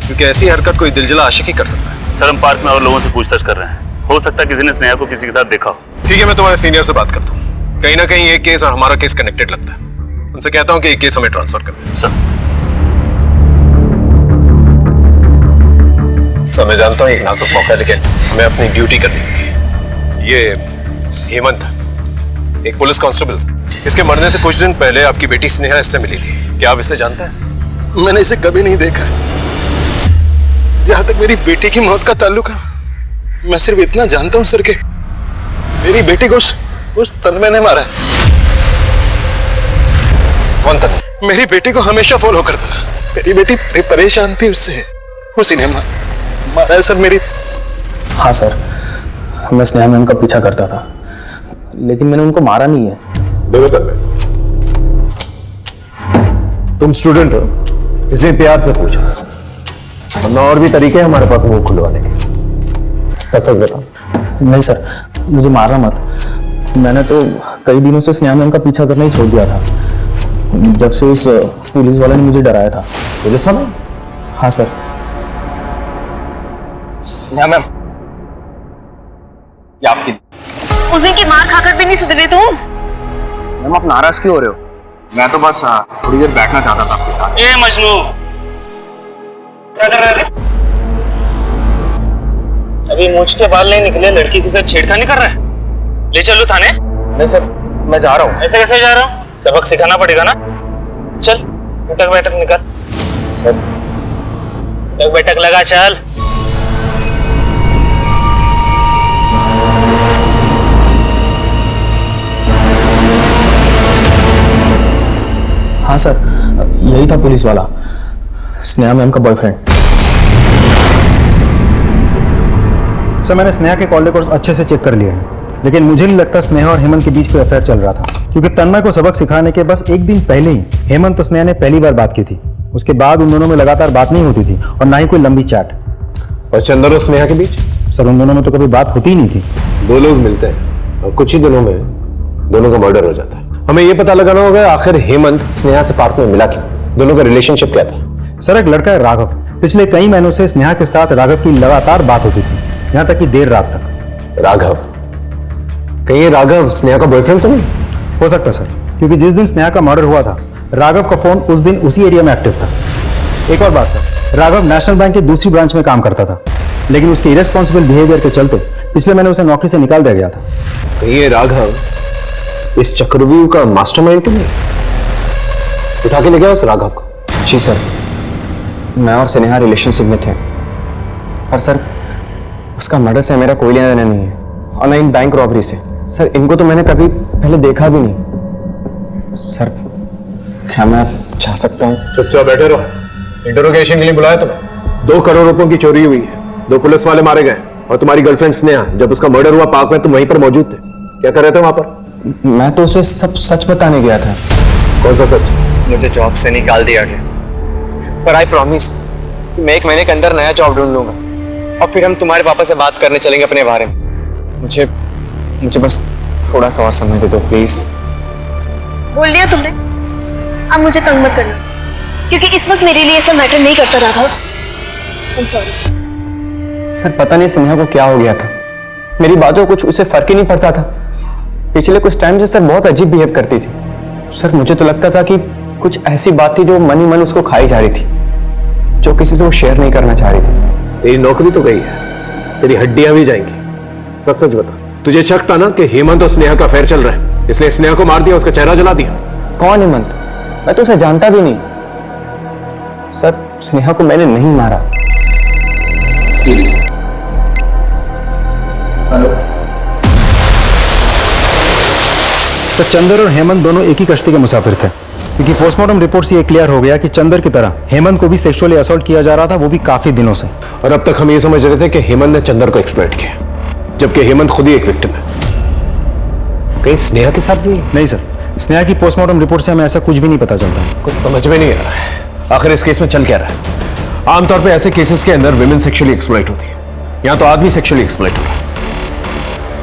क्योंकि ऐसी हरकत कोई दिलजला आशिक ही कर सकता है। सर, हम पार्क में और लोगों से पूछताछ कर रहे हैं। हो सकता है किसी ने स्नेहा को किसी के साथ देखा हो। ठीक है, मैं तुम्हारे सीनियर से बात करता हूँ। कहीं ना कहीं ये केस और हमारा केस कनेक्टेड लगता है। उनसे कहता हूँ कि ये केस हमें ट्रांसफर कर दें। सर, मैं जानता हूँ एक नाजुक मौका है, लेकिन हमें अपनी ड्यूटी करनी होगी। ये हेमंत एक पुलिस कांस्टेबल, इसके मरने से कुछ दिन पहले आपकी बेटी स्नेहा इससे मिली थी। क्या आप इसे जानते हैं? मैंने इसे कभी नहीं देखा। जहां तक मेरी बेटी की मौत का ताल्लुक है, मैं सिर्फ इतना जानता हूं सर कि मेरी बेटी को उस तन्मय ने मारा है। कौन तन्मय? मेरी बेटी को हमेशा फॉलो करता था। मेरी बेटी परेशान थी उससे, उसी ने मारा है सर मेरी। हाँ सर, मैं स्नेहा मैम का पीछा करता था, लेकिन मैंने उनको मारा नहीं है। देखो तन्मय, तुम स्टूडेंट हो, इसलिए प्यार से पूछो, वरना और भी तरीके हैं हमारे पास मुंह खुलवाने के। सच सच बताओ। नहीं सर, मुझे मारना मत। मैंने तो कई दिनों से स्नेहा मैम का पीछा करना ही छोड़ दिया था, जब से उस पुलिस वाले ने मुझे डराया था। पुलिस वाला? हाँ सर। स्नेहा मैम, ये आपकी। उस दिन की मार खाकर भी नहीं सुधरे तुम। मैम, आप नाराज क्यों हो रहे हो? मैं तो बस थोड़ी देर बैठना चाहता था आपके साथ। ए मजनू, क्या कर रहे थे? अभी मूंछ के बाल नहीं निकले, लड़की के साथ छेड़खानी कर रहा है? ले चलो थाने। नहीं सर, मैं जा रहा हूँ। ऐसे कैसे जा रहा हूँ? सबक सिखाना पड़ेगा ना। चल, उठक बैठक निकाल। सर, उठक बैठक लगा, चल। हाँ सर, यही था पुलिस वाला, स्नेहा मैम का बॉयफ्रेंड। सर, मैंने स्नेहा के कॉल रिकॉर्ड्स अच्छे से चेक कर लिए हैं, लेकिन मुझे नहीं लगता स्नेहा और हेमंत के बीच कोई अफेयर चल रहा था, क्योंकि तन्मय को सबक सिखाने के बस एक दिन पहले ही हेमंत और स्नेहा ने पहली बार बात की थी। उसके बाद उन दोनों में लगातार बात नहीं होती थी और ना ही कोई लंबी चैट। और चंदर और स्नेहा के बीच? सर, उन दोनों में तो कभी बात होती ही नहीं थी। दो लोग मिलते हैं और कुछ ही दिनों में दोनों का मर्डर हो जाता है। हमें यह पता लगाना होगा आखिर हेमंत स्नेहा से पार्क में मिला क्यों, दोनों का रिलेशनशिप क्या था। सर, एक लड़का है राघव, पिछले कई महीनों से स्नेहा के साथ राघव की लगातार बात होती थी, यहाँ तक कि देर रात तक। राघव? कहीं ये राघव स्नेहा का बॉयफ्रेंड तो नहीं? हो सकता सर, क्योंकि जिस दिन स्नेहा का मर्डर हुआ था, राघव का फोन उस दिन उसी एरिया में एक्टिव था। एक और बात सर, राघव नेशनल बैंक की दूसरी ब्रांच में काम करता था, लेकिन उसके इरेस्पॉन्सिबल बिहेवियर के चलते पिछले महीने उसे नौकरी से निकाल दिया गया था। ये राघव इस चक्रव्यूह का मास्टरमाइंड तो नहीं? उठा के ले गया उस राघव को? जी सर, मैं और स्नेहा रिलेशनशिप में थे, और सर उसका मर्डर से मेरा कोई लेना देना नहीं है, और ना इन बैंक रॉबरी से। सर इनको तो मैंने कभी पहले देखा भी नहीं। सर क्या मैं जा सकता हूँ? चुपचाप बैठे रहो। इंटरोगेशन के लिए बुलाया तुम्हें। 2 करोड़ रुपयों की चोरी हुई है, 2 पुलिस वाले मारे गए, और तुम्हारी गर्लफ्रेंड स्नेहा, जब उसका मर्डर हुआ पार्क में तुम वहीं पर मौजूद थे। क्या कर रहे थे वहां पर? मैं तो उसे सब सच बताने गया था। कौन सा सच? मुझे जॉब से निकाल दिया गया, पर आई प्रॉमिस कि मैं 1 महीने के अंदर नया जॉब ढूंढ लूंगा, और फिर हम तुम्हारे पापा से बात करने चलेंगे अपने बारे में। मुझे बस थोड़ा सा और समय दे दो प्लीज। बोल दिया तुमने, अब मुझे तंग मत करना, क्योंकि इस वक्त मेरे लिए ऐसा मैटर नहीं करता राघव। I'm sorry। सर पता नहीं स्नेहा को क्या हो गया था, मेरी बातों को कुछ उसे फर्क ही नहीं पड़ता था। पिछले कुछ टाइम से सर बहुत अजीब बिहेव करती थी। सर मुझे तो लगता था कि कुछ ऐसी बात थी जो मन ही मन उसको खाई जा रही थी, जो किसी से वो शेयर नहीं करना चाह रही थी। तेरी नौकरी तो गई है, तेरी हड्डियां भी जाएंगी। सच सच बता, तुझे शक था ना कि हेमंत और स्नेहा का अफेयर चल रहा है, इसलिए स्नेहा को मार दिया, उसका चेहरा जला दिया? कौन हेमंत? मैं तो उसे जानता भी नहीं। सर स्नेहा को मैंने नहीं मारा। हेलो। तो चंदर और हेमंत दोनों एक ही कश्ती के मुसाफिर थे, क्योंकि पोस्टमार्टम रिपोर्ट से ये क्लियर हो गया कि चंदर की तरह हेमंत को भी सेक्सुअली असॉल्ट किया जा रहा था, वो भी काफी दिनों से। और अब तक हम ये समझ रहे थे कि हेमंत ने चंदर को एक्सप्लॉइट किया, जबकि हेमंत खुद ही एक विक्टिम है। कहीं स्नेहा के साथ भी? नहीं सर, स्नेहा की पोस्टमार्टम रिपोर्ट से हमें ऐसा कुछ भी नहीं पता चलता। कुछ समझ में नहीं आ रहा है, आखिर इस केस में चल क्या रहा है? आमतौर पे ऐसे केसेस के अंदर विमेन सेक्सुअली एक्सप्लॉइट होती है, यहाँ तो आदमी सेक्सुअली एक्सप्लॉइट हो रहा है।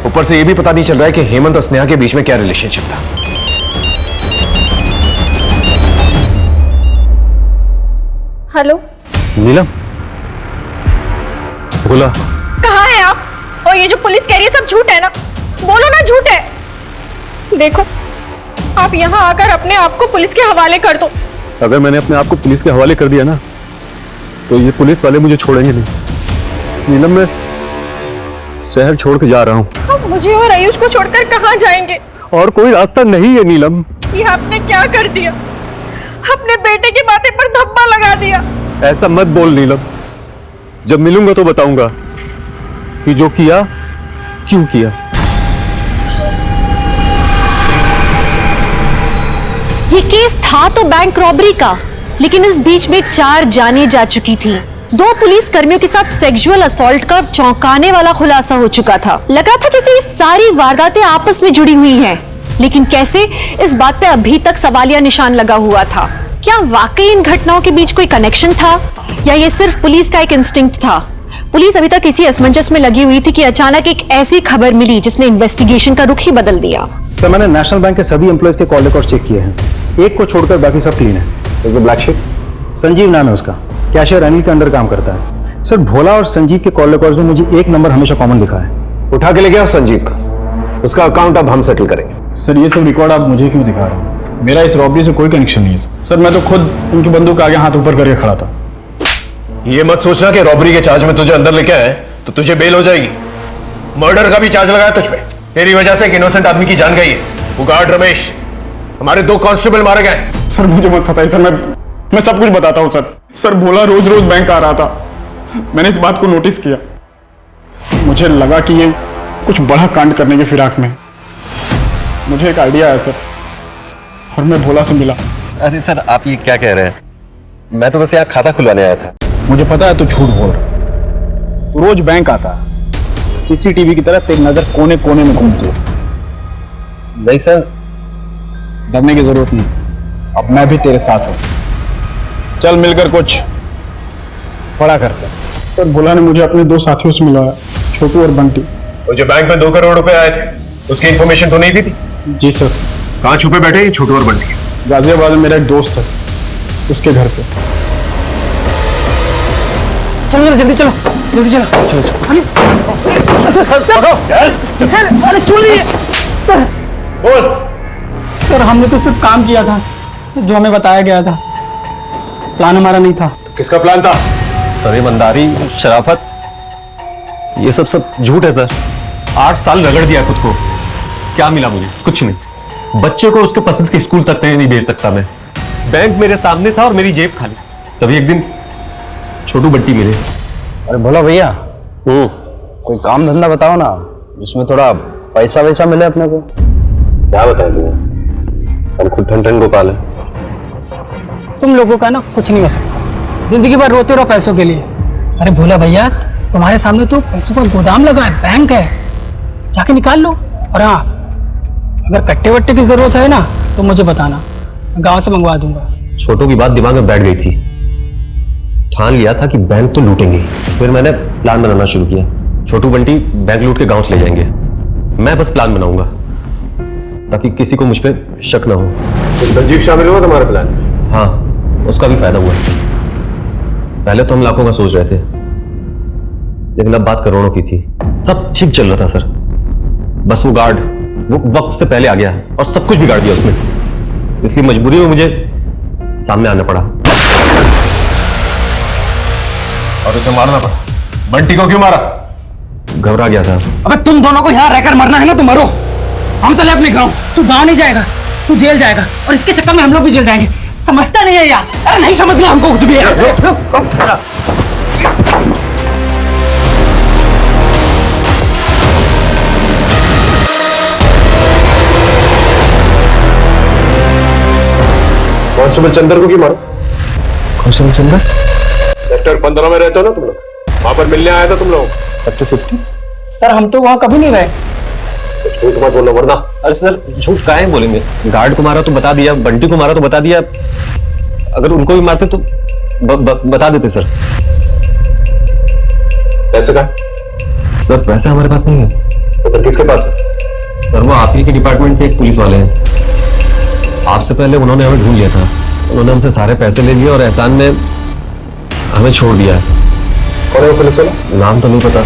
ऊपर से ये भी पता नहीं चल रहा है कि हेमंत और स्नेहा के बीच में क्या रिलेशनशिप था। हेलो नीलम, बोला। कहाँ है आप? और ये जो पुलिस कह रही है सब झूठ है ना? बोलो ना झूठ है। देखो आप यहाँ आकर अपने आप को पुलिस के हवाले कर दो। अगर मैंने अपने आप को पुलिस के हवाले कर दिया ना, तो ये पुलिस वाले मुझे छोड़ेंगे नहीं। नीलम, मैं शहर छोड़ के जा रहा हूँ। आप मुझे और आयुष को छोड़कर कहाँ जाएंगे? और कोई रास्ता नहीं है नीलम। ये आपने क्या कर दिया? अपने बेटे की बातें पर धब्बा लगा दिया। ऐसा मत बोल नीलम, जब मिलूंगा तो बताऊंगा कि जो किया क्यों किया। ये केस था तो बैंक रॉबरी का, लेकिन इस बीच में 4 जानें जा चुकी थी। 2 पुलिस कर्मियों के साथ सेक्सुअल असॉल्ट का चौंकाने वाला खुलासा हो चुका था। लगा था जैसे ये सारी वारदातें आपस में जुड़ी हुई हैं, लेकिन कैसे, इस बात पे अभी तक सवालिया निशान लगा हुआ था। क्या वाकई इन घटनाओं के बीच कोई कनेक्शन था, या ये सिर्फ पुलिस का एक इंस्टिंक्ट था? पुलिस अभी तक इसी असमंजस में लगी हुई थी कि अचानक एक ऐसी खबर मिली जिसने इन्वेस्टिगेशन का रुख ही बदल दिया। सर मैंने नेशनल बैंक के सभी एम्प्लॉयज के कॉल रिकॉर्ड चेक किए हैं, एक को छोड़कर बाकी सब क्लीन है। ब्लैक शिप संजीव नाम है उसका, कैशियर अनिल के अंडर काम करता है। सर भोला और संजीव के कॉल रिकॉर्ड्स में मुझे एक नंबर हमेशा कॉमन दिखा है। उठा के ले गया संजीव का, उसका अकाउंट अब हम सेटल करेंगे। सर ये सब रिकॉर्ड आप मुझे क्यों दिखा रहे हो? मेरा इस रॉबरी से कोई कनेक्शन नहीं है सर। मैं तो खुद उनकी बंदूक आगे हाथ ऊपर करके खड़ा था। ये मत सोचना कि रॉबरी के चार्ज में तुझे अंदर लेके आए तो तुझे बेल हो जाएगी। मर्डर का भी चार्ज लगाया तुझ पे, तेरी वजह से एक इनोसेंट आदमी की जान गई है। वो गार्ड रमेश, हमारे 2 कांस्टेबल मारे गए। सर मुझे मत फंसाइए सर, मैं सब कुछ बताता हूँ सर। सर भोला रोज रोज बैंक आ रहा था, मैंने इस बात को नोटिस किया। मुझे लगा कि ये कुछ बड़ा कांड करने के फिराक में। मुझे एक आइडिया आया सर, और मैं भोला से मिला। अरे सर आप ये क्या कह रहे हैं? मैं तो बस यहाँ खाता खुलवाने आया था। मुझे पता है तू झूठ बोल रहा है। तू रोज बैंक आता है, सीसीटीवी की तरह तेरी नजर कोने कोने में घूमती है। नहीं सर, डरने की जरूरत नहीं, अब मैं भी तेरे साथ हूं। चल मिलकर कुछ बड़ा करते हैं। सर भोला ने मुझे अपने 2 साथियों से मिलाया, छोटू और बंटी। वो जो बैंक में 2 करोड़ रुपए आए थे, उसकी इंफॉर्मेशन तो नहीं दी थी? जी सर। कहाँ छुपे बैठे ये छोटू और बंटी? गाजियाबाद में मेरा एक दोस्त है, उसके घर पे। चलो जल्दी चलो, जल्दी चलो। चलो सर अरे चलिए सर। बोल। सर हमने तो सिर्फ काम किया था जो हमें बताया गया था, प्लान हमारा नहीं था। तो किसका प्लान था? सर ईमानदारी, शराफत, ये सब झूठ है सर। 8 साल रगड़ दिया खुद को, क्या मिला मुझे? कुछ नहीं। बच्चे को उसके पसंद के स्कूल तक नहीं भेज सकता मैं। बैंक मेरे सामने था और मेरी जेब खाली। तभी एक दिन छोटू बंटी मिले। अरे बोला भैया, कोई काम धंधा बताओ ना जिसमें थोड़ा पैसा वैसा मिले अपने को। क्या बताएं तुम्हें, हम खुद ठन ठन गोपाल है। तुम लोगों का ना कुछ नहीं हो सकता, जिंदगी भर रोते रहो पैसों के लिए। अरे भोला भैया, तुम्हारे सामने तो पैसों का गोदाम लगा है, बैंक है, जाके निकाल लो। और हाँ, अगर कट्टे वट्टे की जरूरत है ना तो मुझे बताना, गांव से मंगवा दूंगा। छोटू की बात दिमाग में बैठ गई थी, ठान लिया था कि बैंक तो लूटेंगे। फिर मैंने प्लान बनाना शुरू किया। छोटू बंटी बैंक लूट के गांव चले जाएंगे, मैं बस प्लान बनाऊंगा ताकि किसी को मुझ पर शक ना हो। तो संजीव शामिल हुआ तुम्हारे प्लान में? हाँ, उसका भी फायदा हुआ। पहले तो हम लाखों का सोच रहे थे, लेकिन अब बात करोड़ों की थी। सब ठीक चल रहा था सर, बस वो गार्ड वो वक्त से पहले आ गया और सब कुछ बिगाड़ दिया उसने। इसलिए मजबूरी में मुझे सामने आना पड़ा और उसे मारना पड़ा। बंटी को क्यों मारा? घबरा गया था। अबे तुम दोनों को यहाँ रहकर मरना है ना तो मरो, हम चले अपने गांव। तू गांव नहीं जाएगा, तू जेल जाएगा, और इसके चक्कर में हम लोग भी जेल जाएंगे। समझता नहीं है यार? अरे नहीं समझना हमको कुछ भी है। कांस्टेबल चंदर को क्यों मारा? कांस्टेबल चंदर? सेक्टर 15 में रहते हो ना तुम लोग, वहां पर मिलने आया था तुम लोग। सेक्टर 50? सर हम तो वहां कभी नहीं रहे। झूठ मत बोलो वरना। अरे सर झूठ काहे बोलेंगे? गार्ड को मारा तो बता दिया, बंटी को मारा तो बता दिया, अगर उनको भी मारते तो बता देते सर। पैसे का? सर पैसा हमारे पास नहीं है। तो फिर किसके पास है? सर वो आप ही के डिपार्टमेंट के एक पुलिस वाले हैं, आपसे पहले उन्होंने हमें ढूंढ लिया था। उन्होंने हमसे सारे पैसे ले लिए और एहसान में हमें छोड़ दिया है। कौन है वो पुलिस वाला? नाम तो नहीं पता,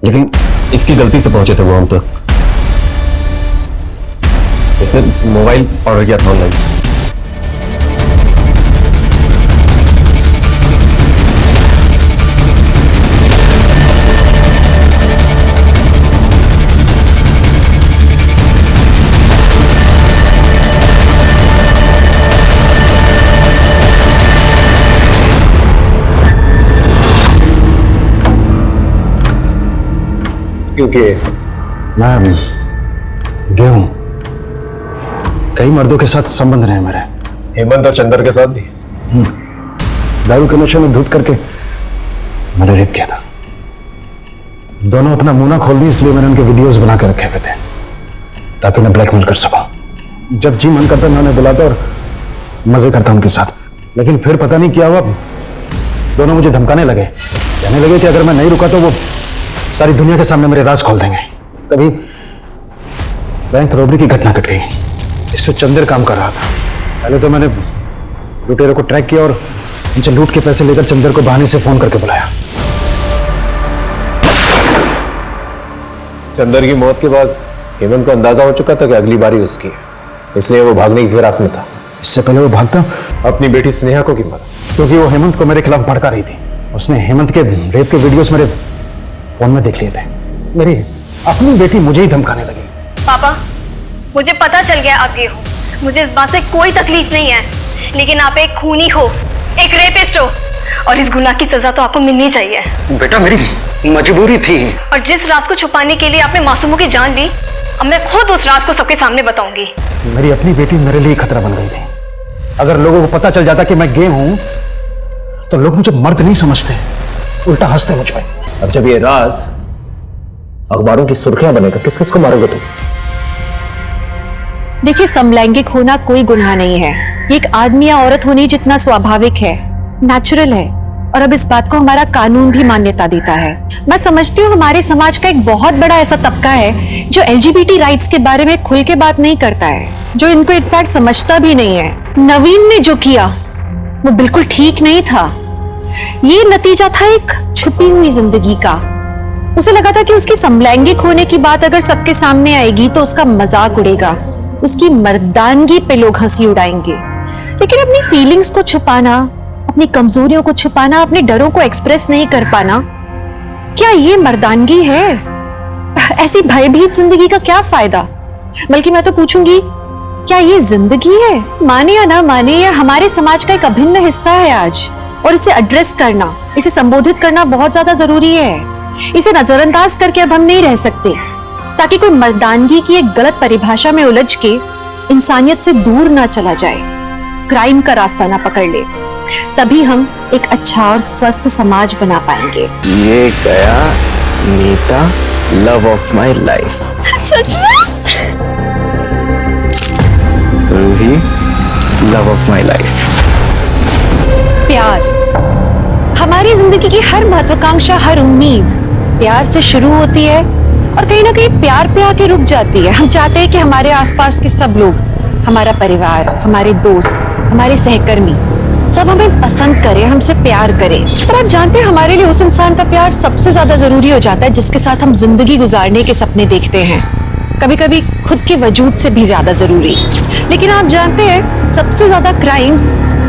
लेकिन इसकी गलती से पहुंचे थे वो हम तक। इसने मोबाइल ऑर्डर किया था ऑनलाइन। क्योंकि मैं गया हूं, कई मर्दों के साथ संबंध रहे मेरे। हेमंत और चंदर के साथ भी? दारू के नशे में धुत करके मैंने रेप किया था। दोनों अपना मुंह ना खोल दी, इसलिए मैंने उनके वीडियोस बना के रखे हुए थे ताकि मैं ब्लैकमेल कर सकूं। जब जी मन करता मैं उन्हें बुलाता और मजे करता उनके साथ। लेकिन फिर पता नहीं क्या हुआ, दोनों मुझे धमकाने लगे, कहने लगे कि अगर मैं नहीं रुका तो वो सारी दुनिया के सामने मेरे राज खोल देंगे। तभी बैंक रॉबरी की घटना घट गई। इस पे चंदर काम कर रहा था। पहले तो मैंने लुटेरों को ट्रैक किया और उनसे लूट के पैसे लेकर चंदर को बहाने से फोन करके बुलाया। चंदर की मौत के बाद हेमंत को अंदाजा हो चुका था कि अगली बारी उसकी है, इसलिए वो भागने की फिराक में था। इससे पहले वो भागता अपनी बेटी स्नेहा को क्यों मारा? क्योंकि वो हेमंत को मेरे खिलाफ भड़का रही थी। उसने हेमंत के रेप के वीडियोस मेरे फोन में देख लिए थे। मेरी अपनी बेटी मुझे ही धमकाने लगी। पापा, मुझे पता चल गया आप ये हो, मुझे इस बात से कोई तकलीफ नहीं है, लेकिन आप एक खूनी हो, एक रेपिस्ट हो, और इस गुनाह की सजा तो आपको मिलनी चाहिए। बेटा मेरी मजबूरी थी। और जिस राज को छुपाने के लिए आपने मासूमों की जान ली, अब मैं खुद उस राज को सबके सामने बताऊंगी। मेरी अपनी बेटी मेरे लिए खतरा बन गई थी। अगर लोगों को पता चल जाता कि मैं गे हूं तो लोग मुझे मर्द नहीं समझते, उल्टा हंसते मुझ पर। अब जब ये राज अखबारों की सुर्खियां बनेगा, किस किस को मारोगे तुम? देखिए, समलैंगिक होना कोई गुनाह नहीं है। ये एक आदमी या औरत होने जितना स्वाभाविक है, नेचुरल है, और अब इस बात को हमारा कानून भी मान्यता देता है। मैं समझती हूँ हमारे समाज का एक बहुत बड़ा ऐसा तबका है जो LGBT राइट्स के बारे में खुल के बात नहीं करता है, जो इनको इनफैक्ट समझता भी नहीं है। नवीन ने जो किया वो बिल्कुल ठीक नहीं था। ये नतीजा था एक छुपी हुई जिंदगी का। उसे लगा था कि उसकी समलैंगिक होने की बात अगर सबके सामने आएगी तो उसका मजाक उड़ेगा, उसकी मर्दानगी पे लोग हंसी उड़ाएंगे। लेकिन अपनी फीलिंग्स को छुपाना, अपनी कमजोरियों को छुपाना, अपने डरों को एक्सप्रेस नहीं कर पाना, क्या ये मर्दानगी है? ऐसी भयभीत जिंदगी का क्या फायदा? बल्कि मैं तो पूछूंगी, क्या ये जिंदगी है? माने या ना माने, ये हमारे समाज का एक अभिन्न हिस्सा है आज, और इसे एड्रेस करना, इसे संबोधित करना बहुत ज्यादा जरूरी है। इसे नजरअंदाज करके अब हम नहीं रह सकते, ताकि कोई मर्दानगी की एक गलत परिभाषा में उलझ के इंसानियत से दूर ना चला जाए, क्राइम का रास्ता ना पकड़ ले। तभी हम एक अच्छा और स्वस्थ समाज बना पाएंगे। ये गया Nita, love of my life. सच में? Ruhi, love of my life. प्यार, हमारी जिंदगी की हर महत्वाकांक्षा, हर उम्मीद प्यार से शुरू होती है और कहीं ना कहीं प्यार पे आके रुक जाती है। हम चाहते हैं कि हमारे आसपास के सब लोग, हमारा परिवार, हमारे दोस्त, हमारे सहकर्मी सब हमें पसंद करें, हमसे प्यार करें। पर आप जानते हैं, हमारे लिए उस इंसान का प्यार सबसे ज्यादा जरूरी हो जाता है जिसके साथ हम जिंदगी गुजारने के सपने देखते हैं, कभी कभी खुद के वजूद से भी ज्यादा जरूरी। लेकिन आप जानते हैं, सबसे ज्यादा क्राइम्स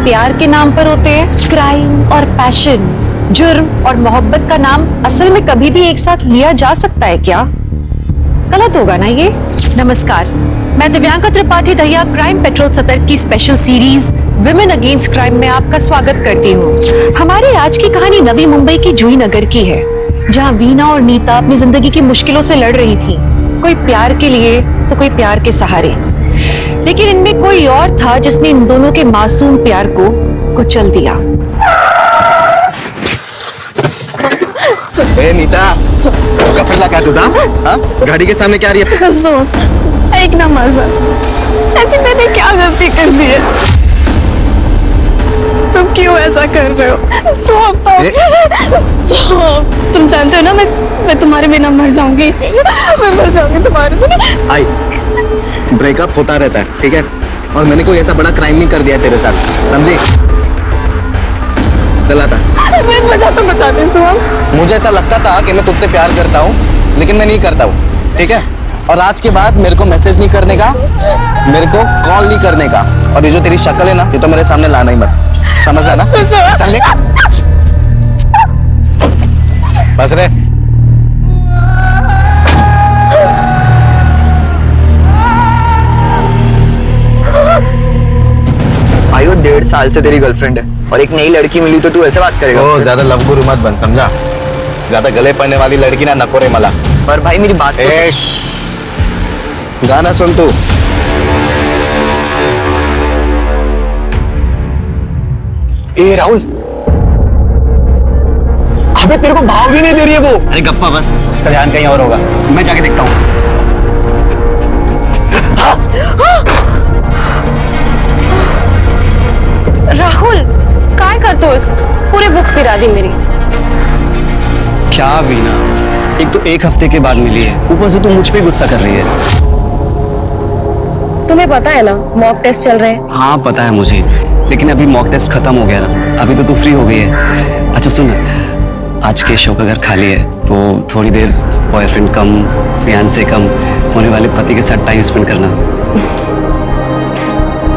प्यार के नाम पर होते हैं। क्राइम और पैशन, जुर्म और मोहब्बत का नाम असल में कभी भी एक साथ लिया जा सकता है क्या? गलत होगा ना ये? नमस्कार, मैं दिव्यांका त्रिपाठी दहिया क्राइम पेट्रोल सतर्क की special series women against crime में आपका स्वागत करती हूँ। हमारी आज की कहानी नवी मुंबई की जुही नगर की है, जहाँ वीना और नीता अपनी जिंदगी की मुश्किलों से लड़ रही थी, कोई प्यार के लिए तो कोई प्यार के सहारे। लेकिन इनमें कोई और था जिसने इन दोनों के मासूम प्यार को कुचल दिया। नीता, गफरला क्या तुझा? हाँ? गाड़ी के सामने क्या रही है? एक ना मजा, ऐसी मैंने क्या गलती कर दी है? तुम क्यों ऐसा कर रहे हो? तुम जानते हो ना, मैं तुम्हारे बिना मर जाऊंगी। मैं मर जाऊंगी तुम्हारे बिना। आई, ब्रेकअप होता रहता है, ठीक है? और मैंने कोई ऐसा बड़ा क्राइम नहीं कर दिया तेरे साथ, समझी? चला था। वजह तो बता दे सुम। मुझे ऐसा लगता था कि मैं तुझसे प्यार करता हूँ, लेकिन मैं नहीं करता हूँ, ठीक है? और आज के बाद मेरे को मैसेज नहीं करने का, मेरे को कॉल नहीं करने का, और ये जो तेरी शक्ल है ना, ये तो मेरे सामने लाना ही मत, समझा ना? समझे? बस रे। आयो 1.5 साल से तेरी गर्लफ्रेंड है और एक नई लड़की मिली तो तू ऐसे बात करेगा? ओ, ज्यादा लव गुरु मत बन, समझा? ज्यादा गले पड़ने वाली लड़की ना नको रे मला। पर भाई मेरी बात तो गाना सुन तू। ए राहुल, अबे तेरे को भाव भी नहीं दे रही है वो। अरे गप्पा बस, उसका ध्यान कहीं और होगा, मैं जाके देखता हूँ। राहुल, काय करतोस? पूरे बुक्स गिरा दी मेरी। क्या वीना, एक तो 1 हफ्ते के बाद मिली है, ऊपर से तू मुझ पे गुस्सा कर रही है। तुम्हें पता है ना मॉक टेस्ट चल रहे हैं? हाँ पता है मुझे, लेकिन अभी मॉक टेस्ट खत्म हो गया ना, अभी तो तू फ्री हो गई है। अच्छा सुन, आज के शो का अगर खाली है तो थोड़ी देर बॉयफ्रेंड कम फियांसे कम होने वाले पति के साथ टाइम स्पेंड करना।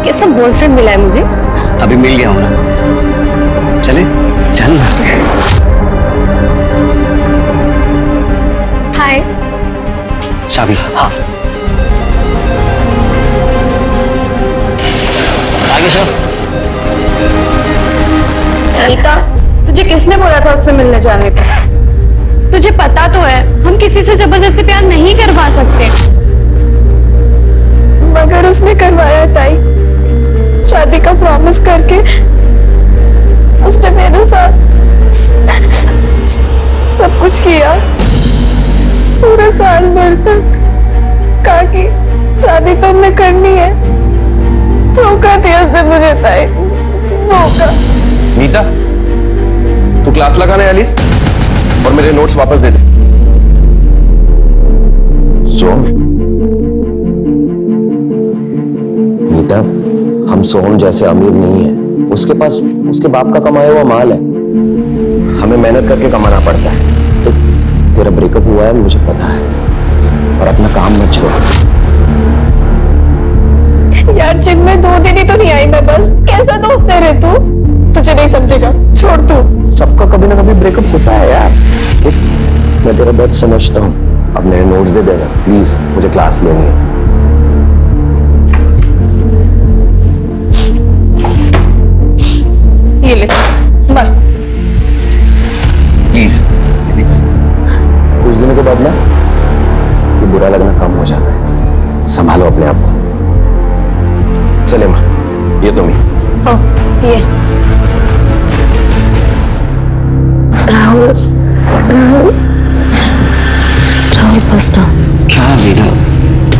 कैसा बॉयफ्रेंड मिला है मुझे? अभी मिल गया हूँ ना, चले चल ना। हाय। चाबी? हाँ। आगे चल। नीता, तुझे किसने बोला था उससे मिलने जाने को? तुझे पता तो है हम किसी से जबरदस्ती प्यार नहीं करवा सकते। मगर उसने करवाया ताई, शादी का प्रॉमिस करके उसने मेरे साथ सब कुछ किया। पूरा साल भर तक कहा कि शादी तो हमने करनी है। धोखा दिया उसने मुझे ताई, धोखा। नीता, तू क्लास लगाना है एलिस, और मेरे नोट्स वापस दे दे। सोम, नीता, हम सोम जैसे अमीर नहीं है, उसके पास उसके बाप का कमाया हुआ माल है, हमें मेहनत करके कमाना पड़ता है। तो तेरा ब्रेकअप हुआ है मुझे पता है, और अपना काम मत छोड़। यार जिम में 2 दिन ही तो नहीं आई मैं, बस कैसा दोस्त है रे तू? तुझे नहीं समझेगा, छोड़ तू। सबका कभी ना कभी ब्रेकअप होता है यार। मैं तेरा दर्द समझता हूँ, अब मेरे नोट्स दे देना प्लीज, मुझे क्लास लेनी है। ये ले मर। प्लीज कुछ दिनों के बाद ना ये बुरा लगना कम हो जाता है। संभालो अपने आप को। चले माँ, ये तुम ही। हाँ ये राहुल राहुल राहुल बस ना। क्या वीना,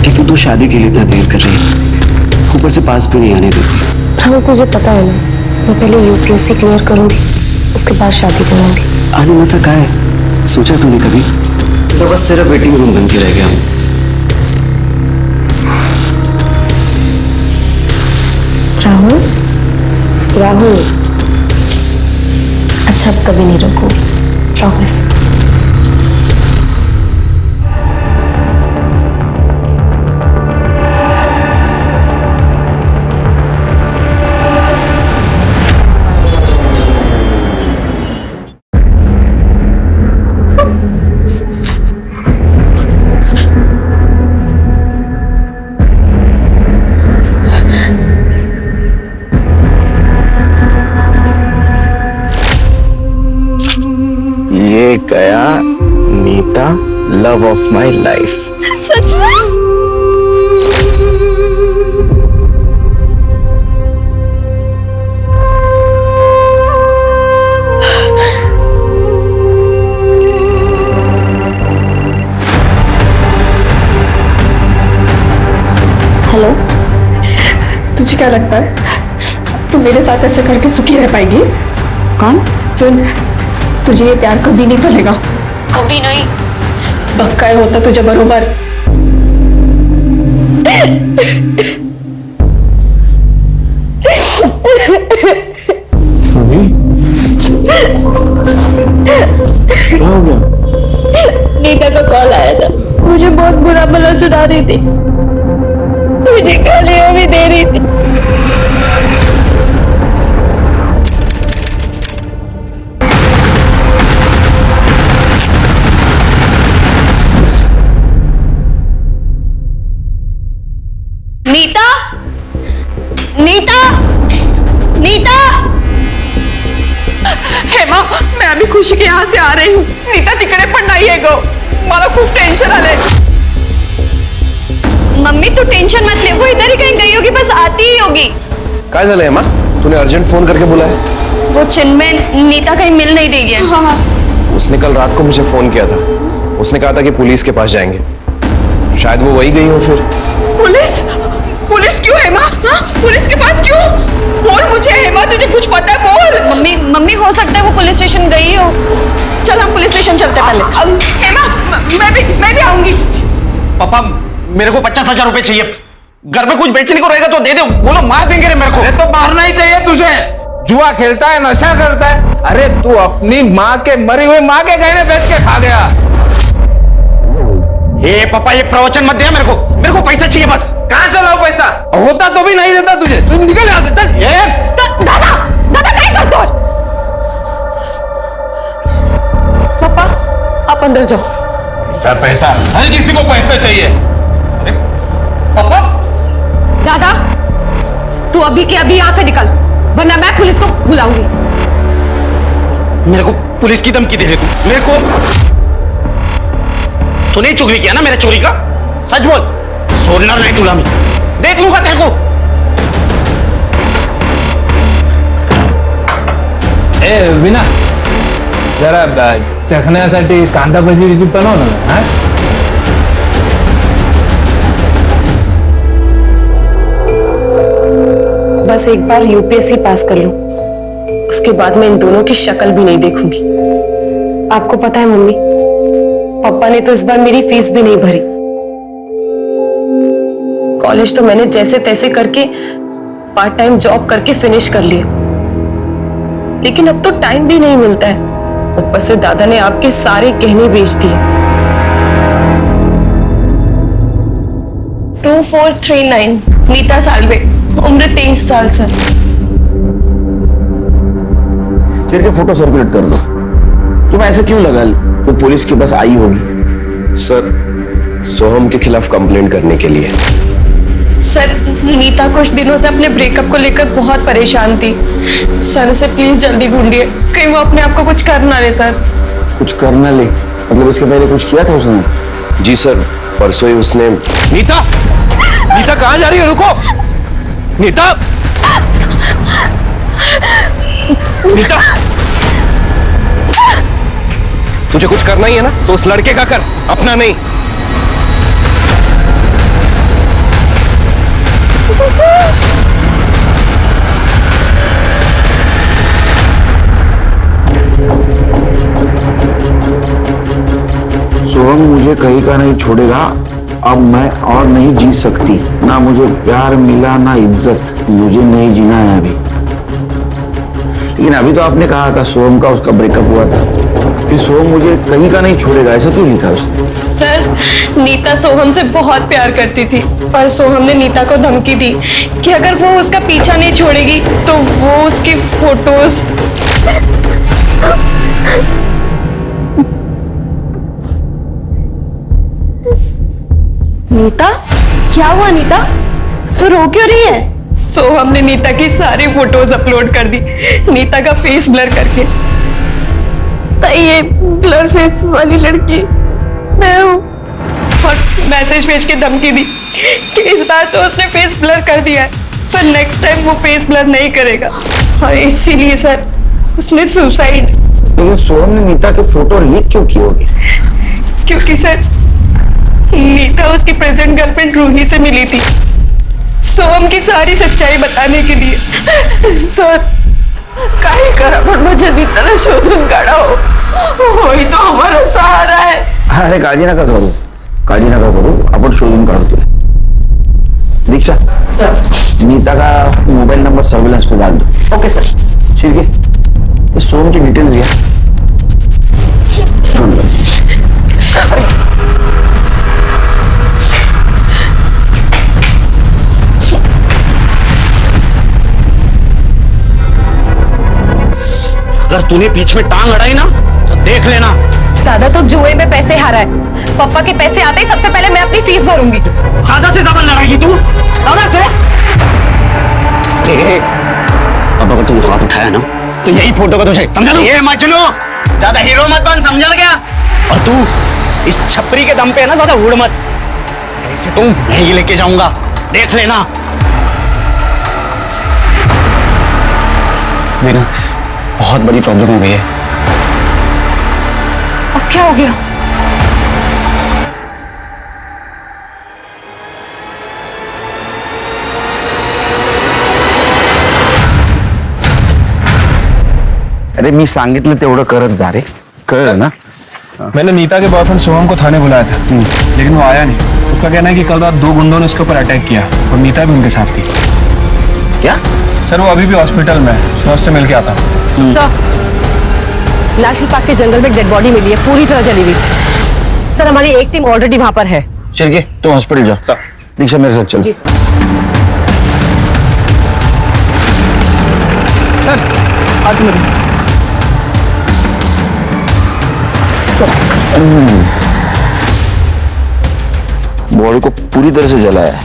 एक तो तू शादी के लिए इतना देर कर रही है, ऊपर से पास भी नहीं आने देती। राहुल तुझे पता है ना, मैं पहले यूपीएससी क्लियर करूंगी, उसके बाद शादी करूंगी। आने में ऐसा क्या है, सोचा तूने कभी? तो बस तेरा वेटिंग रूम बन के रह गया हूँ। राहुल राहुल अच्छा अब कभी नहीं रोकूंगी, प्रॉमिस। ये गया Nita, love of my life. सच में? हेलो, तुझे क्या लगता है तू मेरे साथ ऐसे करके सुखी रह पाएगी? कौन? सुन, तुझे ये प्यार कभी नहीं फलेगा। कभी नहीं। पक्का होता तुझे बरोबर। क्या हो गया? नीता का कॉल आया था, मुझे बहुत बुरा भला सुना रही थी, मुझे गालियां भी दे रही थी। नीता, नीता, नीता। हेमा, मैं अभी खुशी के यहाँ से आ रही हूँ। नीता तिकडे पण नाही आहे गं, मला खूप टेन्शन आलंय। मम्मी तू टेंशन मत ले, वो इधर ही कहीं गई होगी, बस आती ही होगी। काय झालंय माँ, तूने अर्जेंट फोन करके बुलाया? वो चिन्मय नीता कहीं मिल नहीं रही है। हाँ। उसने कल रात को मुझे फोन किया था, उसने कहा था कि पुलिस के पास जाएंगे, शायद वो वही गई हो। फिर पुलिस? पुलिस क्यों हेमा? हाँ? पुलिस के पास क्यों? बोल मुझे हेमा, तुझे कुछ पता है? बोल। मम्मी हो सकता है वो पुलिस स्टेशन गई हो। चल हम पुलिस स्टेशन चलते हैं पहले। हेमा, मैं भी आऊंगी। पापा मेरे को 50,000 रुपए चाहिए, घर में कुछ बेचने को रहेगा तो दे दो, बोलो मार देंगे रे मेरे को। अरे तो मारना ही चाहिए तुझे, जुआ खेलता है, नशा करता है। अरे तू अपनी माँ के मरी हुई माँ के गहने बेच के खा गया। हे पापा ये प्रवचन मत दे, मेरे को पैसा चाहिए बस। कहां से लाओ पैसा? होता तो भी नहीं देता तुझे, तू निकल यहां से, चल। दादा क्या करते हो? पापा आप अंदर जाओ। पैसा हर किसी को पैसा चाहिए। अरे पापा। दादा तू अभी के अभी यहाँ से निकल, वरना मैं पुलिस को बुलाऊंगी। मेरे को पुलिस की धमकी दे रहे तू? मेरे को तूने चुगली किया ना मेरे चोरी का, सच बोल। छोड़ना नहीं तुला, मैं देख लूंगा तेरे को। ए विना, जरा चखण्यासाठी कांदा भजी बिजी बनव ना। हाँ? बस एक बार यूपीएससी पास कर लूं, उसके बाद मैं इन दोनों की शक्ल भी नहीं देखूंगी। आपको पता है मम्मी, पापा ने तो इस बार मेरी फीस भी नहीं भरी। कॉलेज तो मैंने जैसे तैसे करके पार्ट टाइम जॉब करके फिनिश कर लिया, लेकिन अब तो टाइम भी नहीं मिलता है। ऊपर से दादा ने आपके सारे गहने बेच दिए। 2439 नीता सालवे, उम्र 23 साल सर। शेर के फोटो सर्कुलेट कर दो। तुम्हें ऐसा क्यों लगा वो पुलिस की बस आई होगी? सर, सोहम के खिलाफ कंप्लेंट करने के लिए। सर नीता कुछ दिनों से अपने ब्रेकअप को लेकर बहुत परेशान थी। सर उसे प्लीज जल्दी ढूंढिए, कहीं वो अपने आप को कुछ कर ना ले। सर कुछ कर ना ले मतलब इसके पहले कुछ किया था उसने? जी सर, परसों ही उसने। नीता, नीता कहाँ जा रही है? रुको नीता, नीता, तुझे कुछ करना ही है ना तो उस लड़के का कर, अपना नहीं। सोहम मुझे कहीं का नहीं छोड़ेगा। अब मैं और नहीं जी सकती। ना मुझे प्यार मिला ना इज्जत, मुझे नहीं जीना है अभी। लेकिन अभी तो आपने कहा था सोहम का उसका ब्रेकअप हुआ था, फिर सोहम मुझे कहीं का नहीं छोड़ेगा, ऐसा क्यों लिखा उसने? सर नीता सोहम से बहुत प्यार करती थी, पर सोहम ने नीता को धमकी दी कि अगर वो उसका पीछा नहीं छोड़ेगी तो वो उसकी फोटोज। नीता, क्या हुआ नीता? तू रो क्यों रही है? सोहम ने नीता की सारी फोटोज अपलोड कर दी, नीता का फेस ब्लर करके। तो ये ब्लर फेस वाली लड़की मैं हूँ। और मैसेज भेज के धमकी दी कि इस बार तो उसने फेस ब्लर कर दिया है, पर नेक्स्ट टाइम वो फेस ब्लर नहीं करेगा। और इसीलिए सर उसने सुसाइड। लेकिन सोहम ने नीता के फोटो लीक क्यों किए होंगे? क्योंकि सर नीता उसकी प्रेजेंट गर्लफ्रेंड रूही से मिली थी, सोहम की सारी सच्चाई बताने के लिए। सर काही करा पण मुझे नीताला शोधून काढा हो, ही तो हमारा सहारा है। अरे काळजी नका करू, काळजी नका करू, आपण शोधून काढू तुला। दीक्षा सर, नीता का मोबाइल नंबर सर्विलांस पे डाल दो। Okay sir. ठीक है, सोहम की डिटेल्स घ्या। अगर तूने बीच में टांग अड़ाई ना तो देख लेना। दादा तो जुए में पैसे हारा है, पापा के पैसे आते ही सबसे पहले मैं अपनी फीस भरूंगी। दादा से जबरन लड़ाएगी तू? दादा से? अब अगर तूने हाथ उठाया ना तो यही फोटो का तुझे समझा दूं? ये मजनू ज्यादा हीरो मत बन, समझा क्या? और तू इस छपरी के दम पे ना ज्यादा उड़ मत, ऐसे तुम नहीं लेके जाऊंगा, देख लेना। मेरा बहुत बड़ी प्रॉब्लम हो गई है। अब क्या हो गया? अरे मी सांगितलं तेवढं करत जा रे, कळलं ना? मैंने नीता के बॉयफ्रेंड सोहम को थाने बुलाया था, लेकिन वो आया नहीं। उसका कहना है कि कल रात 2 गुंडों ने उसके ऊपर अटैक किया और नीता भी उनके साथ थी। क्या? सर वो अभी भी हॉस्पिटल में है, मैं उससे मिल के आता हूँ। नेशनल पार्क के जंगल में डेड बॉडी मिली है, पूरी तरह जली हुई। सर हमारी एक टीम ऑलरेडी वहां पर है। चलिए तुम हॉस्पिटल जाओ, दीक्षा मेरे साथ चलो। जी सर हाथ में बॉडी को पूरी तरह से जलाया है।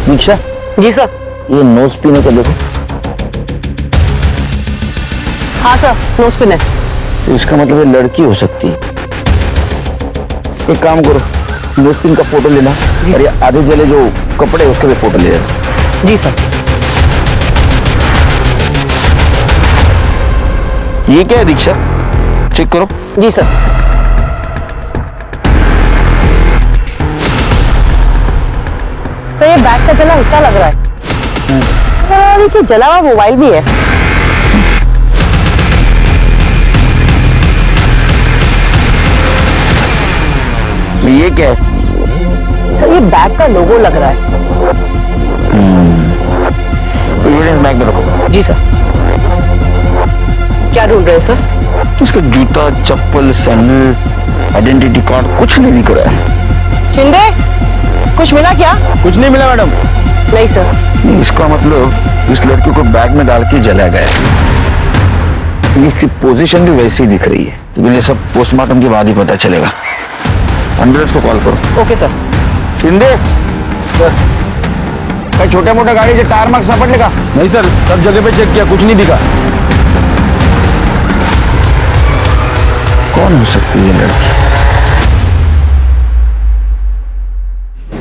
दीक्षा। जी सर। ये नोज पिन का देखो। हाँ सर, नोज पिन है। तो इसका मतलब ये लड़की हो सकती है। एक काम करो, नोज पिन का फोटो लेना और ये आधे जले जो कपड़े उसके भी फोटो ले लेना। जी सर। ये क्या है दीक्षा? चेक करो। जी सर। सर ये बैग का जला हिस्सा लग रहा है। सर कि जला हुआ मोबाइल भी है। ये क्या है? सर ये बैग का लोगो लग रहा है। एविडेंस बैग में रखो। जी सर। क्या ढूंढ रहे हैं सर? इसका जूता, चप्पल, सैंडल, आइडेंटिटी कार्ड कुछ नहीं दिख रहा है। शिंदे, कुछ मिला क्या? कुछ नहीं मिला मैडम। नहीं सर। इसका मतलब इस लड़की को बैग में डाल के जलाया गया है। इसकी पोजीशन भी वैसी ही दिख रही है, लेकिन ये सब पोस्टमार्टम के बाद ही पता चलेगा। एम्बुलेंस को कॉल करो। Okay sir. शिंदे कहीं छोटे मोटे गाड़ी से टायर मार्क सापड़ लेगा? नहीं सर, सब जगह पे चेक किया, कुछ नहीं दिखा। कौन हो सकती है ये लड़की?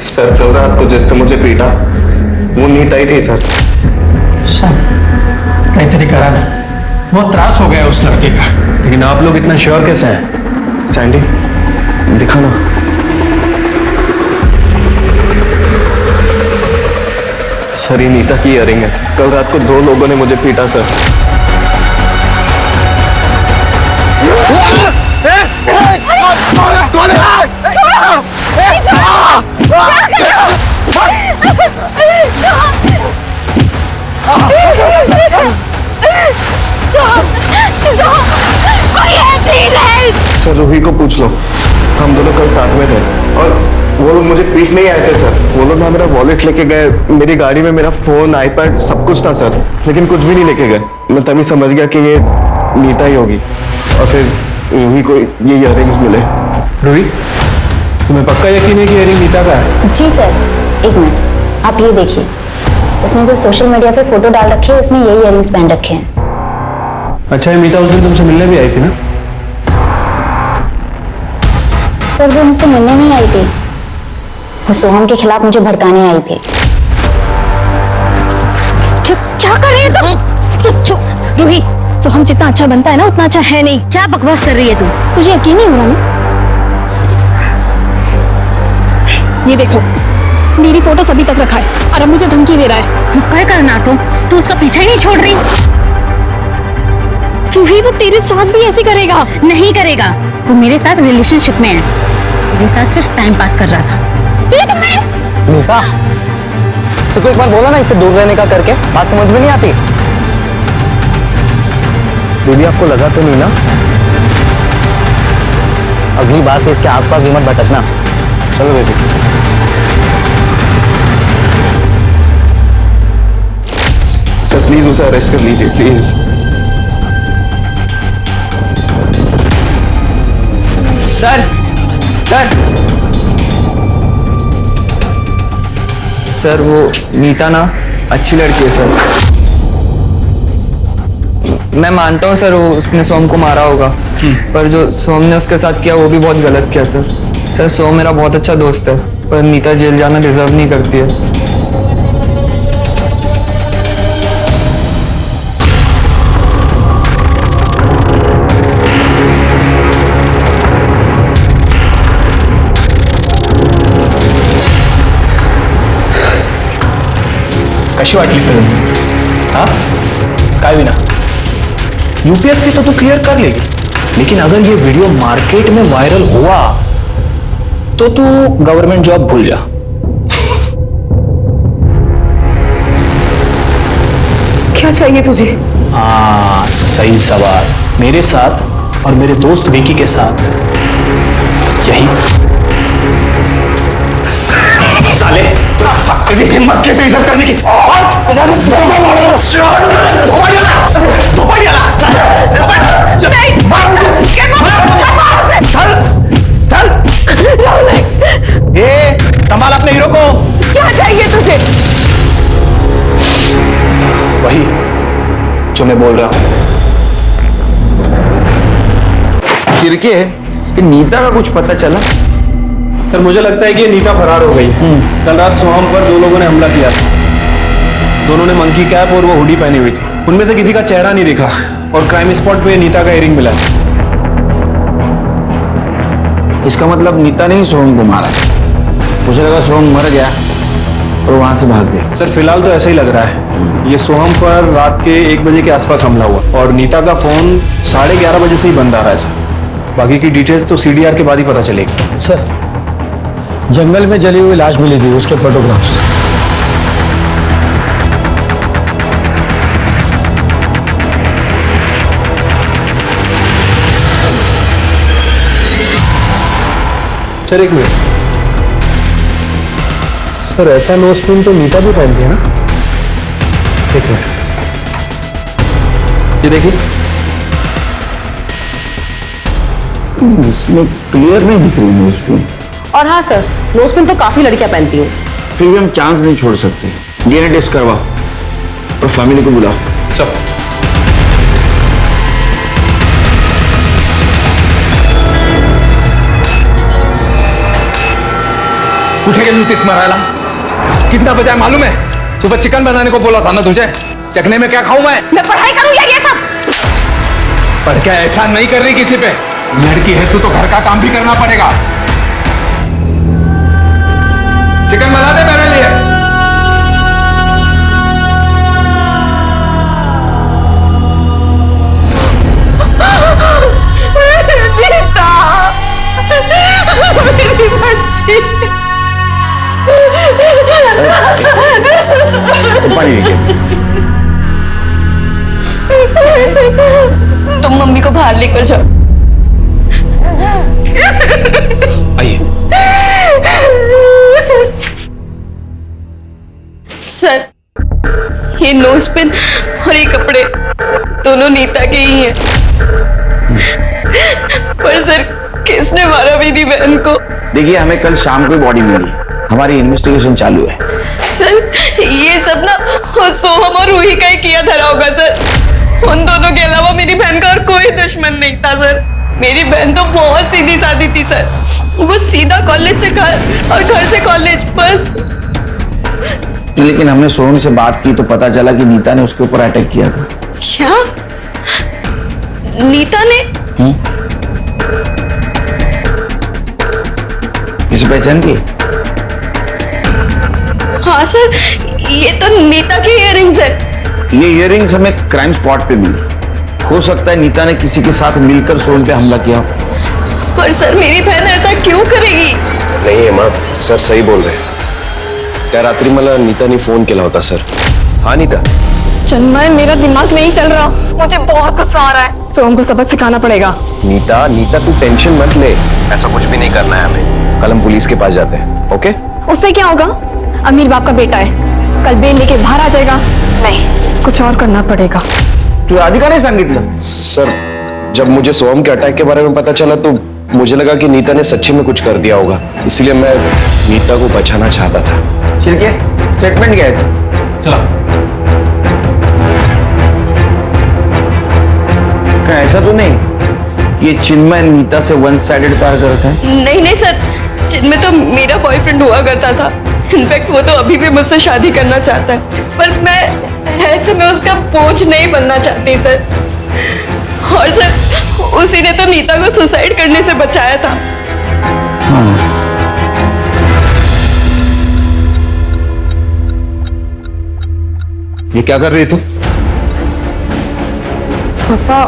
सर कल रात को जिसने मुझे पीटा वो नीता ही थी सर। सर काहीतरी करा ना, बहुत त्रास हो गया उस लड़के का। लेकिन आप लोग इतना श्योर कैसे हैं? सैंडी दिखा ना। सर ये नीता की इयरिंग है। कल रात को 2 लोगों ने मुझे पीटा सर। सर रूही को पूछ लो, हम दोनों कल साथ में थे और वो लोग मुझे पीटने ही आए थे सर। वो लोग ना मेरा वॉलेट लेके गए, मेरी गाड़ी में मेरा फोन, आईपैड सब कुछ था सर, लेकिन कुछ भी नहीं लेके गए। मैं तभी समझ गया कि ये नीता ही होगी और फिर रूही को ये इयररिंग्स मिले। रूही, तुम्हें पक्का यकीन है कि इयरिंग नीता का है? जी सर, एक मिनट, आप ये देखिए, उसने जो सोशल मीडिया पे फोटो डाल रखी है उसमें यही इयररिंग्स पहन रखे हैं। अच्छा, ये मीता उस दिन तुमसे मिलने भी आई थी ना? सर वो मुझसे मिलने नहीं आई थी, वो सोहम के खिलाफ मुझे भड़काने आई थी। क्या कर रही है तुम? चुप चुप। रूही, सोहम जितना अच्छा बनता है ना उतना अच्छा है नहीं। क्या बकवास कर रही है तू? तुझे यकीन नहीं हो रहा ना? ये देखो, मेरी फोटोस अभी तक रखा है और अब मुझे धमकी दे रहा है। क्या करना तू उसका पीछा ही नहीं छोड़ रही। रूही, वो तेरे साथ भी ऐसे करेगा? नहीं करेगा, वो मेरे साथ रिलेशनशिप में है, मेरे साथ सिर्फ टाइम पास कर रहा था। नीता, तो एक बार बोला ना इससे दूर रहने का करके, बात समझ में नहीं आती। दीदी आपको लगा तो नहीं ना? अगली बार से इसके आसपास भी मत भटकना। चलो बेटी। सर प्लीज उसे अरेस्ट कर लीजिए प्लीज। सर सर वो नीता ना अच्छी लड़की है सर। मैं मानता हूँ सर वो उसने सोम को मारा होगा, पर जो सोम ने उसके साथ किया वो भी बहुत गलत किया सर। सर सोम मेरा बहुत अच्छा दोस्त है, पर नीता जेल जाना डिजर्व नहीं करती है। कशी वाटली फिल्म? हाँ काय विना, यूपीएससी तो तू क्लियर कर लेगी, लेकिन अगर ये वीडियो मार्केट में वायरल हुआ तो तू गवर्नमेंट जॉब भूल जा। क्या चाहिए तुझे? हाँ सही सवाल। मेरे साथ और मेरे दोस्त विकी के साथ यही साले हिम्मत कैसे ये सब करने की? ये संभाल अपने हीरो को। क्या चाहिए तुझे? वही जो मैं बोल रहा हूं। फिरके नीता का कुछ पता चला? सर मुझे लगता है कि ये नीता फरार हो गई। कल रात सोहम पर 2 लोगों ने हमला किया था। दोनों ने मंकी कैप और वो हुडी पहनी हुई थी। उनमें से किसी का चेहरा नहीं दिखा और क्राइम स्पॉट पे नीता का इयरिंग मिला। इसका मतलब नीता ने ही सोहम को मारा है। मुझे लगा सोहम मर गया और वहां से भाग गए। सर फिलहाल तो ऐसा ही लग रहा है। ये सोहम पर रात के 1 बजे के आसपास हमला हुआ और नीता का फोन 11:30 बजे से ही बंद आ रहा है सर। बाकी की डिटेल्स तो सीडीआर के बाद ही पता चलेगी। सर जंगल में जली हुई लाश मिली थी, उसके फोटोग्राफ्स। सर एक मिनट, सर ऐसा नोज पिन तो नीता भी पहनती है ना? एक मिनट, ये देखिए। इसमें क्लियर नहीं दिख रही नोज पिन। और हाँ सर, नोज पिन तो काफी लड़कियां पहनती हैं। फिर भी हम चांस नहीं छोड़ सकते। डीएनए टेस्ट करवाओ और फैमिली को बुलाओ। चल कुठे गेली होतीस मरायला? कितना बजा है मालूम है? सुबह चिकन बनाने को बोला था ना तुझे। चखने में क्या खाऊं मैं पढ़ाई करूं या ये सब? पर क्या एहसान नहीं कर रही किसी पे? लड़की है तू तो घर का काम भी करना पड़ेगा। चिकन बना दे मेरे लिए। नीता, मेरी बच्ची। पानी लेके। तुम मम्मी को बाहर लेकर जाओ। आइए। सर, ये नोज पिन और ये कपड़े दोनों नीता के ही हैं। पर सर, किसने मारा मेरी बहन को? देखिए, हमें कल शाम को बॉडी मिली, हमारी इन्वेस्टिगेशन चालू है। सर, ये सब ना सोहम और रूही का ही किया धरा होगा सर। उन दोनों के अलावा मेरी बहन का और कोई दुश्मन नहीं था सर। मेरी बहन तो बहुत सीधी सादी थी सर। वो सीधा कॉलेज से घर और घर से कॉलेज, बस। लेकिन हमने सोहम से बात की तो पता चला कि नीता ने उसके ऊपर अटैक किया था। क्या? नीता ने? इसे पहचानती है? हाँ सर, ये तो नीता की इयररिंग्स है। ये इयररिंग्स हमें क्राइम स्पॉट पे मिली। हो सकता है नीता ने किसी के साथ मिलकर सोहम पे हमला किया। पर सर, मेरी बहन ऐसा क्यों करेगी? नाही हेमा, सर सही बोल रहे हैं। त्या रात्री मला नीताने फोन केला होता सर। हाँ नीता? चन्मय, मेरा दिमाग नहीं चल रहा। मुझे बहुत गुस्सा आ रहा है। सोहम को सबक सिखाना पड़ेगा। नीता तू टेंशन मत ले, ऐसा कुछ भी नहीं करना है हमें। कल हम पुलिस के पास जाते हैं, ओके? उससे क्या होगा? अमीर बाप का बेटा है, कल बेल लेके बाहर आ जाएगा। नहीं, कुछ और करना पड़ेगा। तू राधिका ने सांगितलं? सर, जब मुझे सोहम के अटैक के बारे में पता चला तो मुझे लगा कि नीता ने सच्ची में कुछ कर दिया होगा, इसलिए मैं नीता को बचाना चाहता था। छिलके, स्टेटमेंट क्या है? चला। क्या ऐसा तो नहीं ये चिन्मय नीता से वन साइडेड प्यार करता है? नहीं नहीं सर, चिन्मय तो मेरा बॉयफ्रेंड हुआ करता था। इनफैक्ट वो तो अभी भी मुझसे शादी करना चाहता है, पर मैं ऐसे में उसका बोझ नहीं बनना चाहती सर। और सर, उसी ने तो नीता को सुसाइड करने से बचाया था। ये क्या कर रही तू? पापा,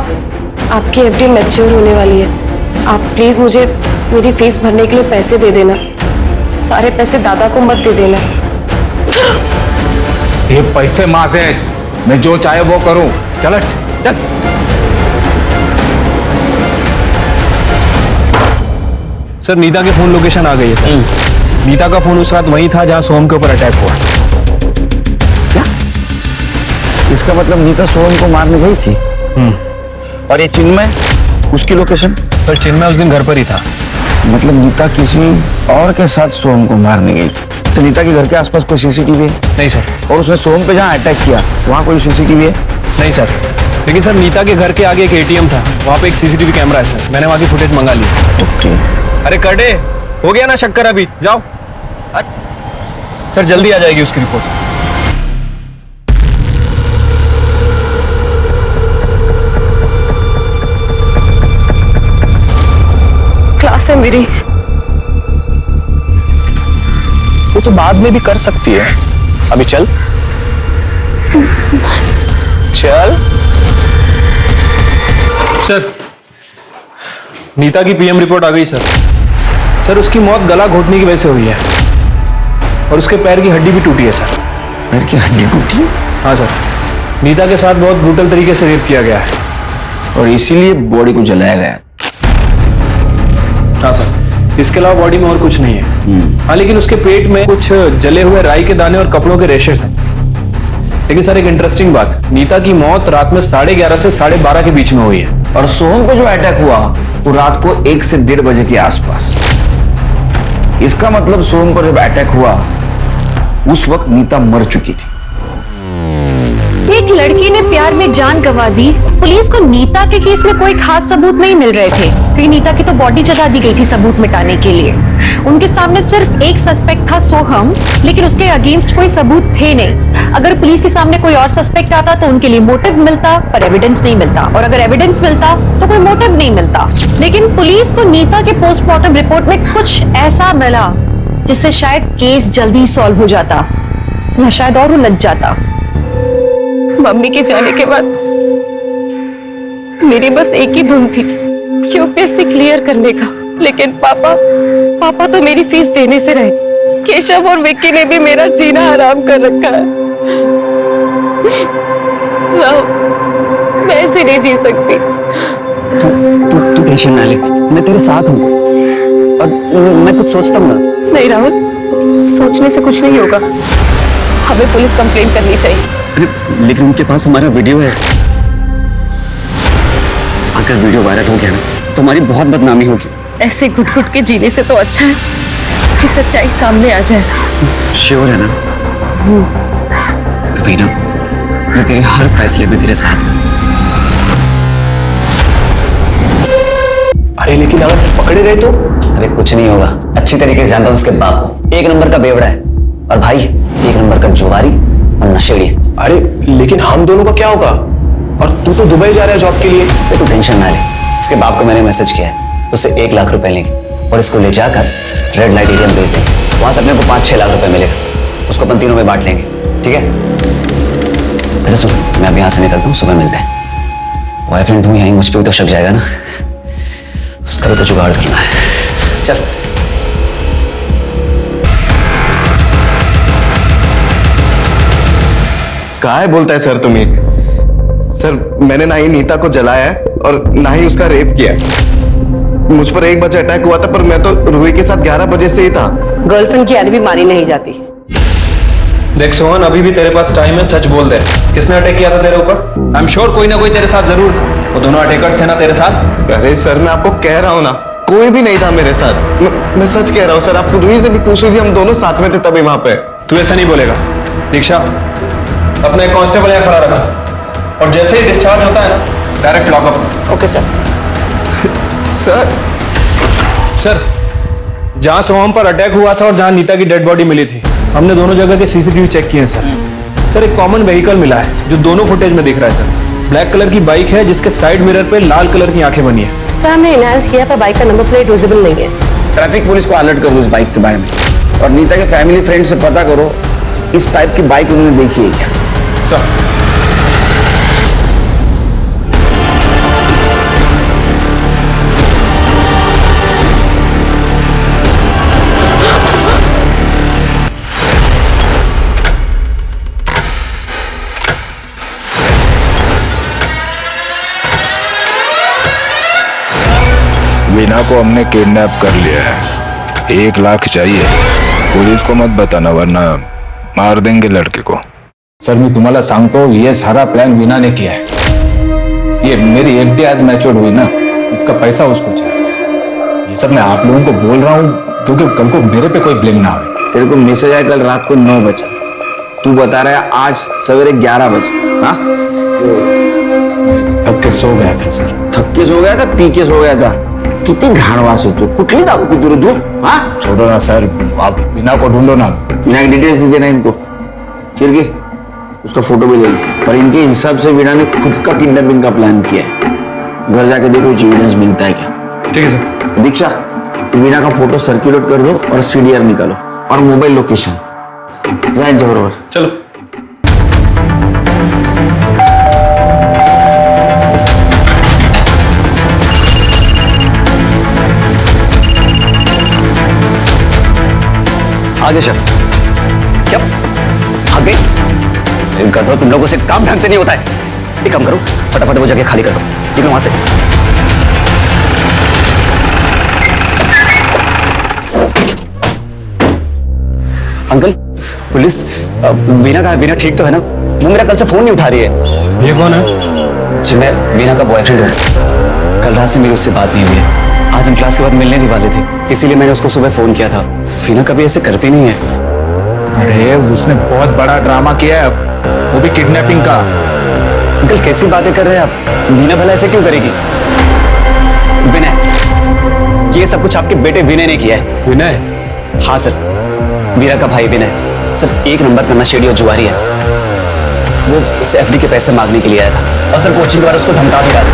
आपकी एफडी मैच्योर होने वाली है। आप प्लीज मुझे मेरी फीस भरने के लिए पैसे दे देना। सारे पैसे दादा को मत दे देना। ये पैसे माँ से मैं जो चाहे वो करूं। चल चल। सर, नीता के फोन लोकेशन आ गई है सर। नीता का फोन उस रात वही था जहां सोहम के ऊपर अटैक हुआ। क्या? इसका मतलब नीता सोहम को मारने गई थी। और ये चिन्मय, उसकी लोकेशन? सर, चिन्मय उस दिन घर पर ही था। मतलब नीता किसी और के साथ सोहम को मारने गई थी। तो नीता के घर के आसपास कोई सीसीटीवी है? नहीं सर। और उसने सोहम पे जहाँ अटैक किया वहाँ कोई सीसीटीवी है? नहीं सर, लेकिन सर नीता के घर के आगे एक एटीएम था, वहाँ पे एक सीसीटीवी कैमरा है सर। मैंने वहाँ की फुटेज मंगा ली। ओके। अरे करडे, हो गया ना शक्कर? अभी जाओ सर, जल्दी आ जाएगी उसकी रिपोर्ट। क्लास है मेरी। वो तो बाद में भी कर सकती है। अभी चल चल। सर, नीता की पीएम रिपोर्ट आ गई सर। सर, उसकी मौत गला घोटने की वजह से हुई है और उसके पैर की हड्डी भी टूटी है सर। पैर की हड्डी टूटी? हाँ सर, नीता के साथ बहुत ब्रूटल तरीके से रेप किया गया है और इसीलिए बॉडी को जलाया गया। हाँ सर, इसके अलावा बॉडी में और कुछ नहीं है। हाँ, लेकिन उसके पेट में कुछ जले हुए राई के दाने और कपड़ों के रेशेस हैं। लेकिन सर, एक इंटरेस्टिंग बात, नीता की मौत रात में 11:30 से 12:30 के बीच में हुई है। और सोहम को जो अटैक हुआ वो रात को 1 से 1:30 बजे के आसपास। इसका मतलब सोम पर जब अटैक हुआ उस वक्त नीता मर चुकी थी। एक लड़की ने प्यार में जान गंवा दी। पुलिस को नीता के केस में कोई खास सबूत नहीं मिल रहे थे, क्योंकि नीता की तो बॉडी जला दी गई थी सबूत मिटाने के लिए। उनके सामने सिर्फ एक सस्पेक्ट था, सोहम, लेकिन उसके अगेंस्ट कोई सबूत थे नहीं। अगर पुलिस के सामने कोई और सस्पेक्ट आता तो उनके लिए मोटिव मिलता, पर एविडेंस नहीं मिलता, और अगर एविडेंस मिलता तो कोई मोटिव नहीं मिलता। लेकिन पुलिस को नीता के पोस्टमार्टम रिपोर्ट में कुछ ऐसा मिला जिससे शायद केस जल्दी सॉल्व हो जाता या शायद और उलझ जाता। मम्मी के जाने के बाद मेरी बस एक ही धुन थी, यूपीएससी क्लियर करने का। लेकिन पापा तो मेरी फीस देने से रहे। केशव और विक्की ने भी मेरा जीना हराम कर रखा है। मैं ऐसे नहीं जी सकती। तू टेंशन ना ले, मैं तेरे साथ हूँ और मैं कुछ सोचता हूँ ना। नहीं राहुल, सोचने से कुछ नहीं होगा। हमें पुलिस कंप्लेंट करनी चाहिए। अरे लेकिन उनके पास हमारा वीडियो है। अगर वीडियो वायरल हो गया ना तो हमारी बहुत बदनामी होगी। ऐसे घुट घुट के जीने से तो अच्छा है कि सच्चाई सामने आ जाए। श्योर है ना? तो वीना, मैं तेरे हर फैसले में तेरे साथ हूँ। अरे लेकिन अगर पकड़े गए तो? अरे कुछ नहीं होगा, अच्छी तरीके से जानता हूँ उसके बाप को। एक नंबर का बेवड़ा है और भाई एक नंबर का जुगारी और नशेड़ी। अरे लेकिन हम दोनों का क्या होगा? और तू तो दुबई जा रहा है जॉब के लिए। तू टेंशन ना ले, इसके बाप को मैंने मैसेज किया है, उससे 1 लाख रुपए लेंगे और इसको ले जाकर रेड लाइट एरिया में भेज देंगे। वहां से अपने को 5-6 लाख रुपए मिलेगा, उसको अपन तीनों में बांट लेंगे, ठीक है? अच्छा सुन, मैं अभी यहाँ से निकलता हूँ, सुबह मिलते हैं। बॉयफ्रेंड तू यहीं मुझ पर भी तो शक जाएगा ना, उसका भी तो जुगाड़ करना है। चल। कहा है बोलता है सर तुम ये? सर मैंने ना ही नीता को जलाया है और ना ही उसका रेप किया है। मुझ पर 1 बजे अटैक हुआ था, पर मैं तो रूही के साथ 11 बजे से ही था। गर्लफ्रेंड की एलिबी मानी नहीं जाती। देख सोहन, अभी भी तेरे पास टाइम है, सच बोल दे। किसने अटैक किया था तेरे ऊपर? आई एम श्योर कोई ना कोई तेरे साथ जरूर था। वो दोनों अटैकर्स थे ना तेरे साथ? अरे सर मैं आपको कह रहा हूँ ना, कोई भी नहीं था मेरे साथ। मैं सच कह रहा हूँ सर, आप रूही से भी पूछ लीजिए, हम दोनों साथ में थे तभी वहां पे। तू ऐसा नहीं बोलेगा। दीक्षा, अपना एक कांस्टेबल यहाँ खड़ा रखा और जैसे ही डिस्चार्ज होता है ना direct lockup. Okay sir. Sir, जहां सोहम पर अटैक हुआ था और जहां नीता की डेड बॉडी मिली थी, हमने दोनों जगह के सीसीटीवी चेक किए हैं सर। सर एक कॉमन व्हीकल मिला है जो दोनों फुटेज में दिख रहा है सर। ब्लैक कलर की बाइक है जिसके साइड मिरर पे लाल कलर की आंखें बनी है। सर हमने एनहांस किया पर बाइक का नंबर प्लेट विजिबल नहीं है। ट्रैफिक पुलिस को अलर्ट करो इस बाइक के बारे में, और नीता के फैमिली फ्रेंड से पता करो इस टाइप की बाइक उन्होंने देखी है क्या। सर वीना को हमने किडनैप कर लिया है। 1 लाख चाहिए। पुलिस को मत बताना वरना मार देंगे लड़के को। सर मी तुम्हाला सांगतो, ये सारा प्लान वीना ने किया है। ये मेरी एफडी आज मैच्योर हुई ना, इसका पैसा उसको चाहिए। ये सब मैं आप लोगों को बोल रहा हूँ क्योंकि कल को मेरे पे कोई ब्लेम ना आए। तेरे को मैसेज आया कल रात को 9 बजे, तू बता रहा है आज सवेरे 11 बजे। हाँ, थक के सो गया था सर। थक के सो गया था? पी के सो गया था? कितनी घाणवास हो तू, कुठली दारू पीतो रे तू? हाँ छोड़ो ना सर, आप वीना को ढूंढो ना। वीना की डिटेल्स दे देना इनको, चिरके उसका फोटो भी ले लो। पर इनके हिसाब से वीना ने खुद का किडनैपिंग का प्लान किया है। घर जाके देखो कुछ एविडेंस मिलता है क्या। ठीक है सर। दीक्षा, वीना का फोटो सर्कुलेट कर दो और सीडीआर निकालो और मोबाइल लोकेशन जाए बरोबर। चलो। आगे चल। क्या आगे? गधो, तुम लोगों से काम ढंग से नहीं होता है। एक काम करो, फटाफट वो जगह खाली कर दो, निकलो वहां से। अंकल, पुलिस वीना कहाँ है? वीना ठीक तो है ना? वो मेरा कल से फोन नहीं उठा रही है। ये कौन है? जी मैं वीना का बॉयफ्रेंड हूँ। कल रात से मेरी उससे बात नहीं हुई है। आज हम क्लास के बाद मिलने ही वाले थे, इसीलिए मैंने उसको सुबह फोन किया था। वीना कभी ऐसे करती नहीं है। अरे उसने बहुत बड़ा ड्रामा किया है, वो भी किडनैपिंग का। अंकल कैसी बातें कर रहे हैं आप? वीना भला ऐसे क्यों करेगी? विनय, ये सब कुछ आपके बेटे विनय ने किया है। विनय? हाँ सर, वीरा का भाई विनय सर एक नंबर का नशेड़ी और जुआरी है। वो उससे एफडी के पैसे मांगने के लिए आया था और सर कोचिंग के बाद उसको धमका भी रहा था।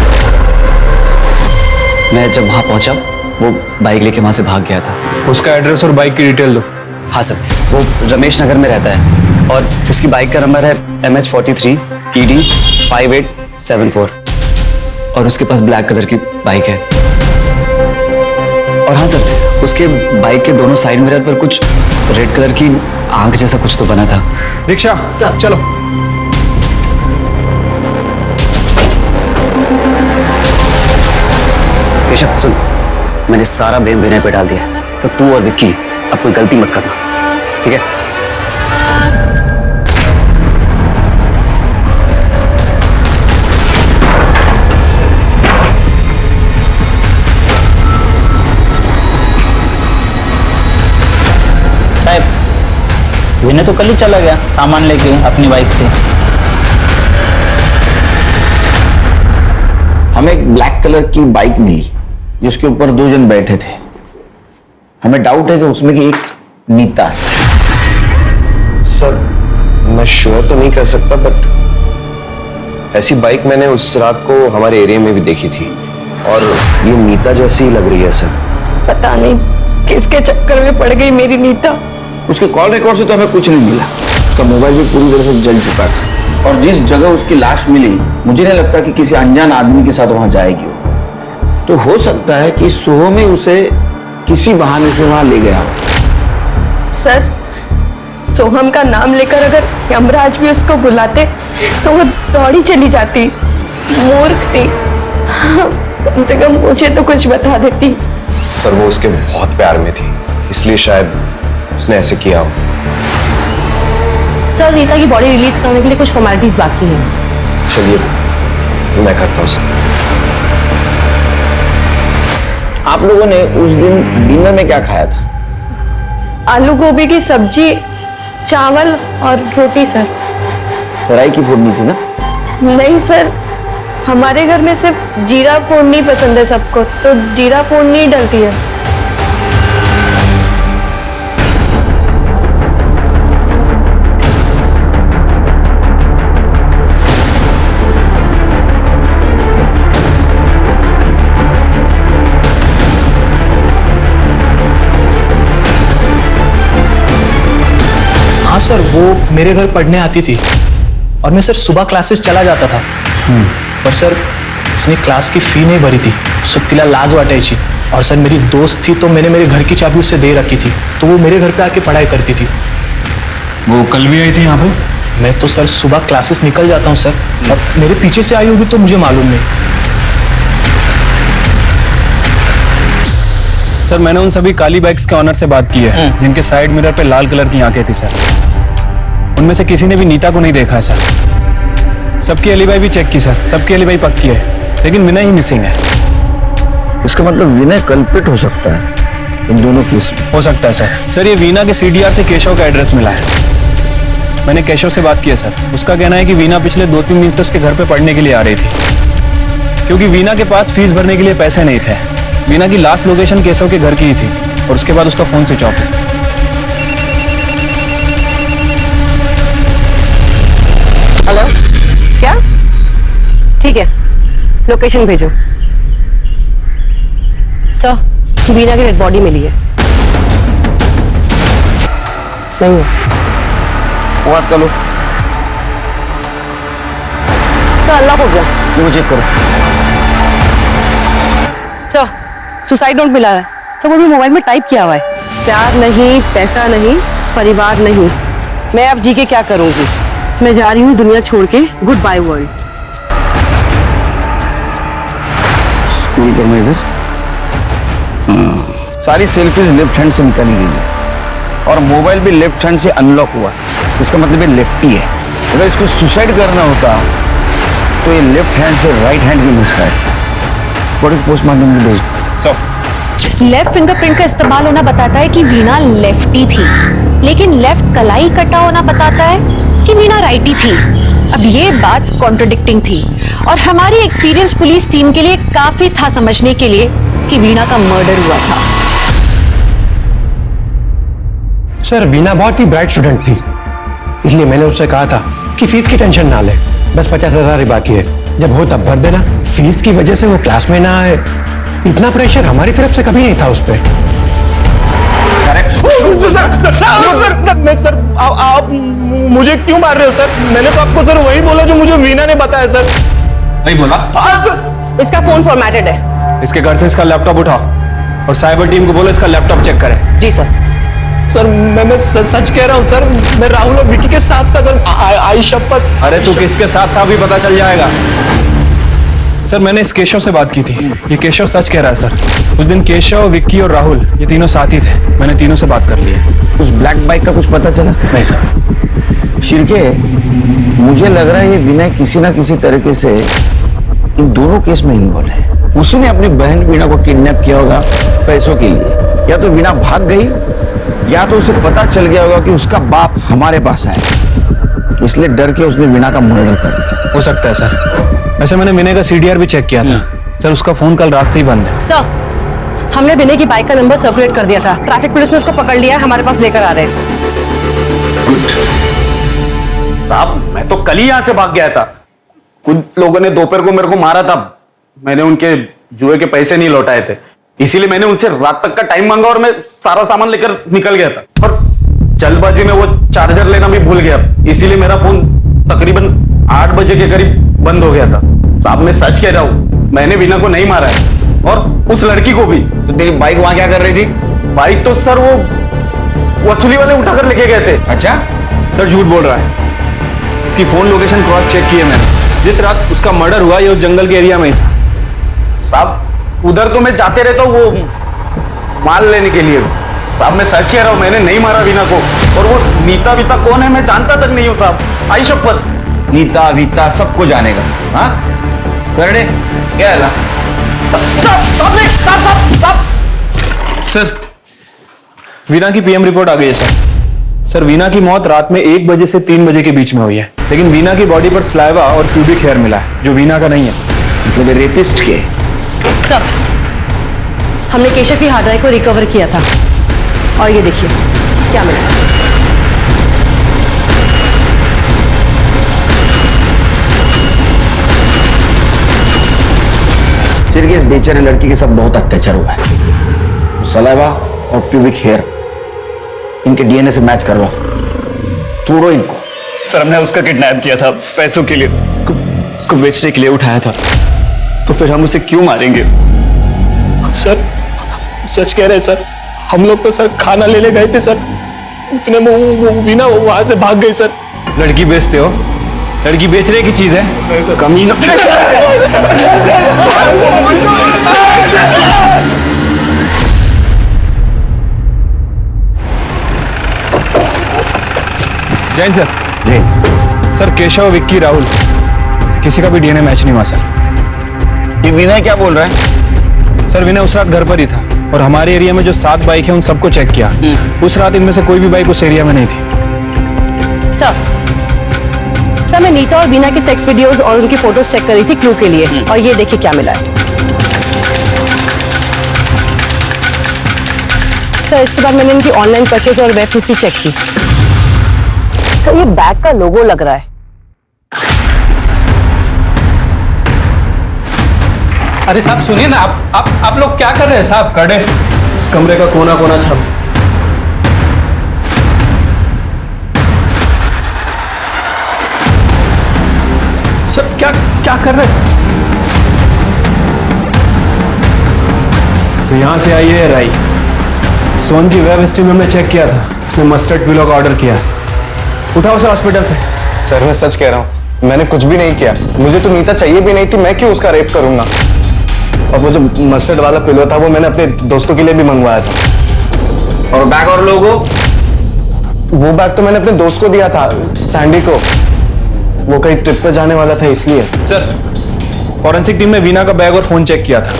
मैं जब वहां पहुंचा वो बाइक लेके वहां से भाग गया था। उसका एड्रेस और बाइक की डिटेल दो। हाँ सर, वो रमेश नगर में रहता है और उसकी बाइक का नंबर है MH43 ED 5874 और उसके पास ब्लैक कलर की बाइक है। और हाँ सर, उसके बाइक के दोनों साइड मिरर पर कुछ रेड कलर की आंख जैसा कुछ तो बना था। रिक्शा चलो। केशव सुन, मैंने सारा ब्लेम विनय पे डाल दिया, तो तू और विक्की अब कोई गलती मत करना, ठीक है? साहब, विनय तो कल ही चला गया सामान लेके अपनी बाइक से। हमें एक ब्लैक कलर की बाइक मिली जिसके ऊपर 2 जन बैठे थे। हमें डाउट है कि उसमें की एक नीता है। सर मैं श्योर तो नहीं कर सकता, बट ऐसी बाइक मैंने उस रात को हमारे एरिया में भी देखी थी और ये नीता जैसी लग रही है सर। पता नहीं किसके चक्कर में पड़ गई मेरी नीता। उसके कॉल रिकॉर्ड से तो हमें कुछ नहीं मिला, उसका मोबाइल भी पूरी तरह से जल चुका था और जिस जगह उसकी लाश मिली मुझे नहीं लगता कि किसी अनजान आदमी के साथ वहां जाएगी। तो हो सकता है कि सोहम ही उसे किसी बहाने से वहां ले गया। सर, सोहम का नाम लेकर अगर यमराज भी उसको बुलाते तो वो दौड़ी चली जाती। मूर्ख थी, कम से कम मुझे तो कुछ बता देती। सर वो उसके बहुत प्यार में थी, इसलिए शायद उसने ऐसे किया हो। सर, नीता की बॉडी रिलीज करने के लिए कुछ फॉर्मेलिटीज बाकी हैं। चलिए मैं करता हूँ सर। आप लोगों ने उस दिन डिनर में क्या खाया था? आलू गोभी की सब्जी, चावल और रोटी सर। राई की फोड़नी थी ना? नहीं सर, हमारे घर में सिर्फ जीरा फोड़नी पसंद है सबको, तो जीरा फोड़नी ही डलती है। हाँ सर, वो मेरे घर पढ़ने आती थी और मैं सर सुबह क्लासेस चला जाता था। पर सर उसने क्लास की फी नहीं भरी थी, सुत्तीला लाज वाटायची। और सर मेरी दोस्त थी तो मैंने मेरे घर की चाबी उससे दे रखी थी, तो वो मेरे घर पे आके पढ़ाई करती थी। वो कल भी आई थी यहाँ पे? मैं तो सर सुबह क्लासेस निकल जाता हूँ सर, अब मेरे पीछे से आई होगी तो मुझे मालूम नहीं। सर मैंने उन सभी काली बाइक्स के ऑनर से बात की है जिनके साइड मिरर पे लाल कलर की आंखें थी सर। उनमें से किसी ने भी नीता को नहीं देखा है सर। सबकी एलिबाई भी चेक की सर, सबकी एलिबाई पक्की है, लेकिन विनय ही मिसिंग है। इसका मतलब विनय कल्प्रिट हो सकता है इन दोनों केस में। हो सकता है सर। सर ये वीना के CDR से केशव का एड्रेस मिला है। मैंने केशव से बात की है सर, उसका कहना है कि वीना पिछले 2-3 दिन से उसके घर पे पढ़ने के लिए आ रही थी, क्योंकि वीना के पास फीस भरने के लिए पैसे नहीं थे। वीना की लास्ट लोकेशन केशव के घर की ही थी और उसके बाद उसका फोन स्विच ऑफ है। हेलो, क्या? ठीक है, लोकेशन भेजो। सर, वीना की डेड बॉडी मिली है। नहीं है सर। बात कर लो सर, अल्लाह हो गया। वो चेक करो सर। सुसाइड नोट मिला है सर, वो भी मोबाइल में टाइप किया हुआ है। प्यार नहीं, पैसा नहीं, परिवार नहीं, मैं अब जी के क्या करूंगी? मैं जा रही हूँ दुनिया छोड़ के, गुड बाय वर्ल्ड। स्कूल करना इधर। सारी सेल्फीज लेफ्ट हैंड से निकाली गई है और मोबाइल भी लेफ्ट हैंड से अनलॉक हुआ, इसका मतलब ये लेफ्टी है। अगर इसको सुसाइड करना होता तो ये लेफ्ट हैंड से राइट हैंड भी मिसता है। बॉडी पोस्टमार्टम में भेज। लेफ्ट फिंगरप्रिंट का इस्तेमाल होना बताता है कि वीणा लेफ्टी थी, लेकिन लेफ्ट कलाई कटा होना बताता है कि वीणा राइटी थी। अब ये बात कॉन्ट्रडिक्टिंग थी और हमारी एक्सपीरियंस पुलिस टीम के लिए काफी था समझने के लिए कि वीणा का मर्डर हुआ था। सर वीणा बहुत ही ब्राइट स्टूडेंट थी, इसलिए मैंने उससे कहा था कि फीस की टेंशन ना ले, बस 50,000 ही बाकी है, जब हो तब भर देना। फीस की वजह से वो क्लास में ना आए, इतना प्रेशर हमारी तरफ से कभी नहीं था उस पर। सर आप मुझे क्यों मार रहे हो सर? मैंने तो आपको सर वही बोला जो मुझे वीणा ने बताया सर। नहीं बोला? इसका फोन फॉर्मेटेड है। इसके घर से इसका लैपटॉप उठाओ और साइबर टीम को बोलो इसका लैपटॉप चेक करे। जी सर। सर मैं सच कह रहा हूँ सर, मैं राहुल और विकी के साथ था सर, आई शपथ। अरे तू किसके साथ था अभी पता चल जाएगा। सर मैंने इस केशव से बात की थी, ये केशव सच कह रहा है सर। उस दिन केशव, विक्की और राहुल ये तीनों साथ ही थे, मैंने तीनों से बात कर ली है। उस ब्लैक बाइक का कुछ पता चला? नहीं सर। शिरके, मुझे लग रहा है ये विनय किसी ना किसी तरीके से इन दोनों केस में इन्वॉल्व है। उसने अपनी बहन वीणा को किडनैप किया होगा पैसों के लिए, या तो वीणा भाग गई या तो उसे पता चल गया होगा कि उसका बाप हमारे पास है, इसलिए डर के उसने वीणा का मर्डर कर दिया। हो सकता है सर। वैसे मैंने विनय का सीडीआर भी चेक किया था सर, उसका फोन कल रात से ही बंद है। सर हमने विनय की बाइक का नंबर सर्कुलेट कर दिया था, ट्रैफिक पुलिस ने उसको पकड़ लिया है, हमारे पास लेकर आ रहे हैं। साहब मैं तो कल ही यहां से भाग गया था, कुछ लोगों ने दोपहर को मेरे को मारा था, मैंने उनके जुए के पैसे नहीं लौटाए थे, इसीलिए मैंने उनसे रात तक का टाइम मांगा और मैं सारा सामान लेकर निकल गया था। और जल्दबाजी में वो चार्जर लेना भी भूल गया, इसीलिए मेरा फोन तकरीबन 8 बजे के करीब बंद हो गया था। साहब मैं सच कह रहा हूँ, मैंने वीणा को नहीं मारा है और उस लड़की को भी। तो तेरी बाइक वहां क्या कर रही थी? बाइक तो सर वो वसूली वाले उठाकर लेके गए थे। अच्छा सर झूठ बोल रहा है, इसकी फोन लोकेशन क्रॉस चेक की है मैंने, जिस रात उसका मर्डर हुआ ये उस जंगल के एरिया में ही था। साहब उधर तो मैं जाते रहता हूँ वो माल लेने के लिए। साहब मैं सच कह रहा हूँ, मैंने नहीं मारा वीणा को। और वो नीता वीता कौन है मैं जानता तक नहीं हूँ साहब, आई शपथ। नीता वीता सबको जानेगा। हाँ करने क्या है? सर वीणा की पीएम रिपोर्ट आ गई है सर। सर वीणा की मौत रात में 1 बजे से 3 बजे के बीच में हुई है, लेकिन वीणा की बॉडी पर स्लाइवा और प्यूबिक हेयर मिला है जो वीणा का नहीं है, मतलब रेपिस्ट के। सर हमने केशव की हार्ड ड्राइव को रिकवर किया था और ये देखिए क्या मिला। चिरके इस बेचारे लड़की के साथ बहुत अत्याचार हुआ है। सलाइवा और प्यूबिक हेयर इनके डीएनए से मैच करवा, तोड़ो इनको। सर हमने उसका किडनैप किया था पैसों के लिए, उसको बेचने के लिए उठाया था, तो फिर हम उसे क्यों मारेंगे? सर सच कह रहे हैं सर, हम लोग तो सर खाना लेने गए थे सर, इतने में वो वीणा वहां से भाग गई सर। लड़की बेचते हो? लड़की बेचने की चीज है, कमीना। जैन सर। जी सर केशव, विक्की, राहुल किसी का भी डीएनए मैच नहीं हुआ सर। ये विनय क्या बोल रहा है? सर विनय उस रात घर पर ही था और हमारे एरिया में जो 7 बाइक है उन सबको चेक किया, उस रात इनमें से कोई भी बाइक उस एरिया में नहीं थी। सर मैं नीता और वीणा के सेक्स वीडियोस और उनकी फोटोज चेक कर रही थी क्लू के लिए, और ये देखिए क्या मिला है। सर इसके बाद मैंने इनकी ऑनलाइन परचेज और वेब हिस्ट्री चेक की। सर ये बैग का लोगो लग रहा है। अरे साहब सुनिए ना, आप लोग क्या कर रहे हैं साहब? कड़े इस कमरे का कोना कोना छाप। सर क्या कर रहे हैं? तो यहां से आई है राई। सोन की वेब हिस्ट्री में हमने चेक किया था, उसने मस्टर्ड पिलो का ऑर्डर किया। उठाओ उसे हॉस्पिटल से। सर मैं सच कह रहा हूँ, मैंने कुछ भी नहीं किया, मुझे तो नीता चाहिए भी नहीं थी, मैं क्यों उसका रेप करूंगा। और वो जो मस्टर्ड वाला पिलो था वो मैंने अपने दोस्तों के लिए भी मंगवाया था। और बैग और लोगो? वो बैग तो मैंने अपने दोस्त को दिया था, सैंडी को, वो कहीं ट्रिप पे जाने वाला था इसलिए। सर फॉरेंसिक टीम ने वीणा का बैग और फोन चेक किया था,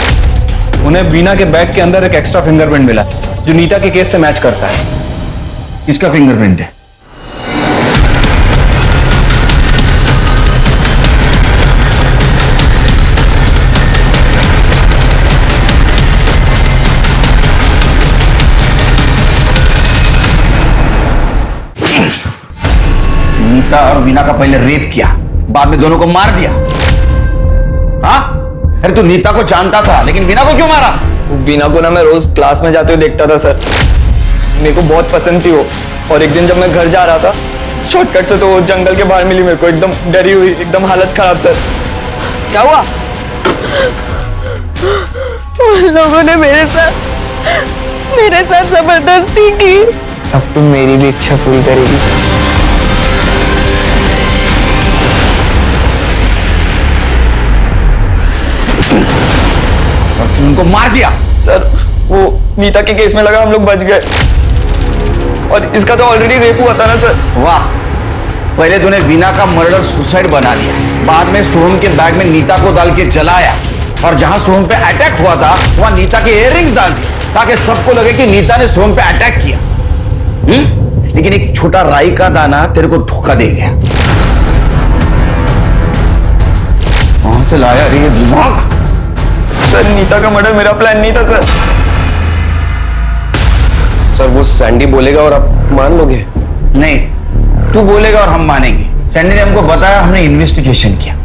उन्हें वीना के बैग के अंदर एक एक्स्ट्रा फिंगरप्रिंट मिला जो नीता के केस से मैच करता है। इसका फिंगरप्रिंट है। नीता और वीना का पहले रेप किया, बाद में दोनों को मार दिया। हाँ, अरे तू नीता को जानता था लेकिन वीना को क्यों मारा? वीना को ना मैं रोज क्लास में जाते हुए देखता था सर, मेरे को बहुत पसंद थी वो। और एक दिन जब मैं घर जा रहा था शॉर्टकट से, तो वो जंगल के बाहर मिली मेरे को, एकदम डरी हुई, एकदम हालत खराब सर। क्या हुआ? उन लोगों ने मेरे साथ जबरदस्ती की। अब तुम मेरी भी इच्छा पूरी करेगी। और फिर उनको मार दिया। सर वो नीता के केस में लगा हम लोग बच गए, और इसका तो ऑलरेडी रेप हुआ था ना सर। वाह, पहले तूने वीना का मर्डर सुसाइड बना लिया, बाद में सोहम के बैग में नीता को डाल के जलाया, और जहां सोहम पे अटैक हुआ था वहां नीता के इयररिंग्स डाल दिए ताकि सबको लगे कि नीता ने सोहम पे अटैक किया। लेकिन एक छोटा राई का दाना तेरे को धोखा दे गया। वहां से लाया रे दिमाग। सर नीता का मर्डर मेरा प्लान नहीं था सर। सर वो सैंडी बोलेगा और आप मान लोगे? नहीं, तू बोलेगा और हम मानेंगे। सैंडी ने हमको बताया, हमने इन्वेस्टिगेशन किया,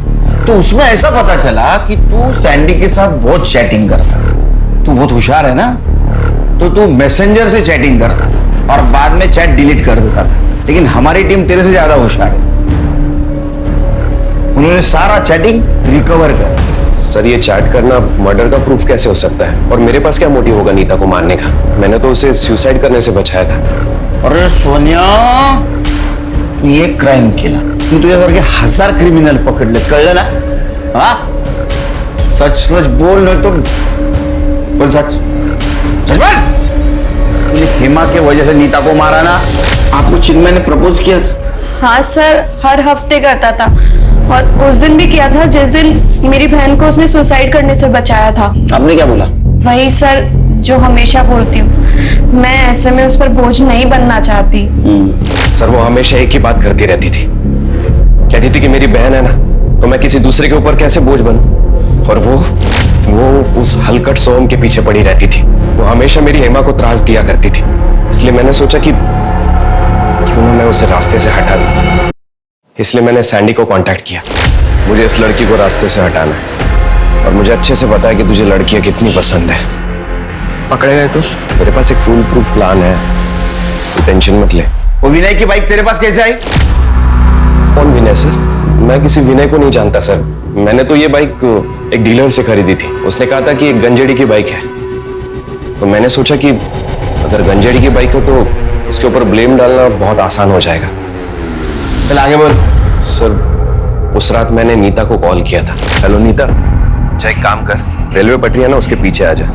तो उसमें ऐसा पता चला कि तू सैंडी के साथ बहुत चैटिंग करता था। तू बहुत होशियार है ना, तो तू मैसेंजर से चैटिंग करता था और बाद में चैट डिलीट कर देता था। लेकिन हमारी टीम तेरे से ज्यादा होशियार है, उन्होंने सारा चैटिंग रिकवर कर। सर ये चैट करना मर्डर का प्रूफ कैसे हो सकता है? और मेरे पास क्या मोटिव होगा नीता को मारने का? मैंने तो उसे सुसाइड करने से बचाया था। अरे सोनिया, ये क्राइम किया, तू तुझे करके 1000 क्रिमिनल पकड़ ले, कळलं ना? हाँ, सच सच बोल, नहीं तो बोल सच सच बोल। हेमा के वजह से नीता को मारा ना? आपको चिन्मय ने प्रपोज किया था? हाँ सर, हर हफ्ते करता था, और उस दिन भी किया था जिस दिन मेरी बहन को उसने सुसाइड करने से बचाया था। आपने क्या बोला? वही सर जो हमेशा बोलती हूँ, मैं ऐसे में उस पर बोझ नहीं बनना चाहती। सर वो हमेशा एक ही बात करती रहती थी, कहती थी कि मेरी बहन है ना, तो मैं किसी दूसरे के ऊपर कैसे बोझ बनूं। और वो उस हलकट सोम के पीछे पड़ी रहती थी। वो हमेशा मेरी हेमा को त्रास दिया करती थी। इसलिए मैंने सोचा कि क्यों ना मैं उसे रास्ते से हटा दूं। इसलिए मैंने सैंडी को कांटेक्ट किया। मुझे इस लड़की को रास्ते से हटाना है, और मुझे अच्छे से पता है कि तुझे लड़कियां कितनी पसंद है। पकड़े गए तो? मेरे पास एक फुल प्रूफ प्लान है, तू टेंशन मत ले। वो विनय की बाइक तेरे पास कैसे आई? कौन विनय सर? मैं किसी विनय को नहीं जानता सर। मैंने तो ये बाइक एक डीलर से खरीदी थी। उसने कहा था कि एक गंजेड़ी की बाइक है, तो मैंने सोचा कि अगर गंजेड़ी की बाइक हो तो उसके ऊपर ब्लेम डालना बहुत आसान हो जाएगा। चल आगे बोल। सर उस रात मैंने नीता को कॉल किया था। हेलो नीता, अच्छा एक काम कर, रेलवे पटरी है ना, उसके पीछे आ जा।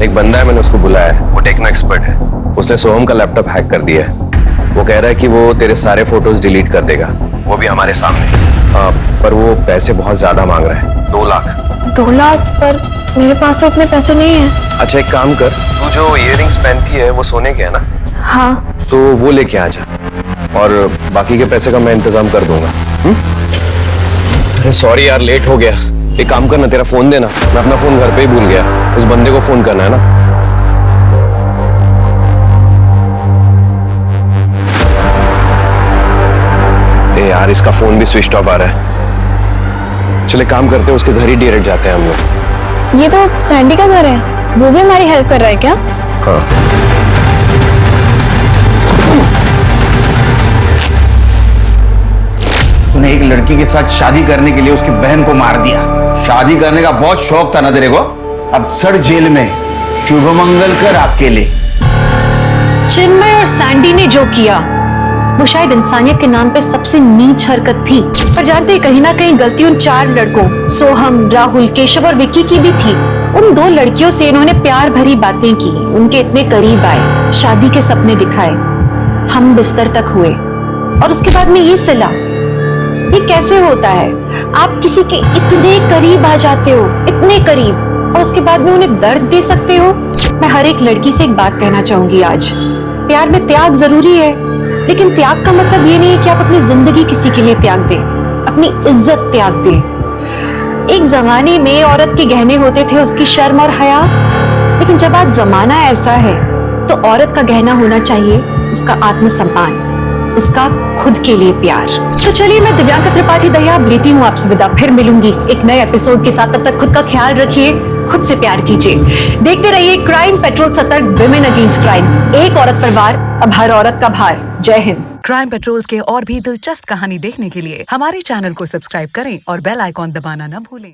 एक बंदा है, मैंने उसको बुलाया है, वो टेक्नो एक्सपर्ट है। उसने सोहम का लैपटॉप हैक कर दिया है। वो कह रहा है कि वो तेरे सारे फोटोज डिलीट कर देगा, वो भी हमारे सामने। पर वो पैसे बहुत ज्यादा मांग रहा है, 2 लाख। 2 लाख? पर मेरे पास तो उतने पैसे नहीं है। अच्छा एक काम कर, तू जो इयररिंग्स पहनती है वो सोने के है ना? हाँ। तो वो लेके आ जा, और बाकी के पैसे का मैं इंतजाम कर दूंगा। अरे सॉरी यार, लेट हो गया। एक काम करना, तेरा फोन देना, मैं अपना फोन घर पे ही भूल गया। उस बंदे को फोन करना है ना। ए यार, इसका फोन भी स्विच ऑफ आ रहा है। चले काम करते हैं, उसके घर ही डायरेक्ट जाते हैं हम लोग। ये तो सैंडी का घर है, वो भी हमारी हेल्प कर रहा है क्या? हाँ। तूने एक लड़की के साथ शादी करने के लिए उसकी बहन को मार दिया। शादी करने का बहुत शौक था ना तेरे को? अब सड़ जेल में। शुभ मंगल कर आपके लिए। चिन्मय और सैंडी ने जो किया वो शायद इंसानियत के नाम पे सबसे नीच हरकत थी। पर जानते कहीं ना कहीं गलती उन 4 लड़कों सोहम, राहुल, केशव और विक्की की भी थी। उन 2 लड़कियों से इन्होंने प्यार भरी बातें की, उनके इतने करीब आए, शादी के सपने दिखाए, हम बिस्तर तक हुए, और उसके बाद में ये सिला। ये कैसे होता है? आप किसी के इतने करीब आ जाते हो, इतने करीब, और उसके बाद में उन्हें दर्द दे सकते हो? मैं हर एक लड़की से एक बात कहना चाहूंगी आज, प्यार में त्याग जरूरी है, लेकिन त्याग का मतलब ये नहीं है कि आप अपनी जिंदगी किसी के लिए त्याग दें, अपनी इज्जत त्याग दें। एक जमाने में औरत के गहने होते थे उसकी शर्म और हया, लेकिन जब आज जमाना ऐसा है तो औरत का गहना होना चाहिए उसका आत्मसम्मान, उसका खुद के लिए प्यार। तो चलिए, मैं दिव्यांका त्रिपाठी दहिया लेती हूँ आपसे विदा, फिर मिलूंगी एक नए एपिसोड के साथ। तब तक खुद का ख्याल रखिए, खुद से प्यार कीजिए, देखते रहिए क्राइम पेट्रोल सतर्क, विमेन अगेंस्ट क्राइम, एक औरत पर वार, अब हर औरत का भार। जय हिंद। क्राइम पेट्रोल्स के और भी दिलचस्प कहानी देखने के लिए हमारे चैनल को सब्सक्राइब करें और बेल आइकॉन दबाना न भूलें।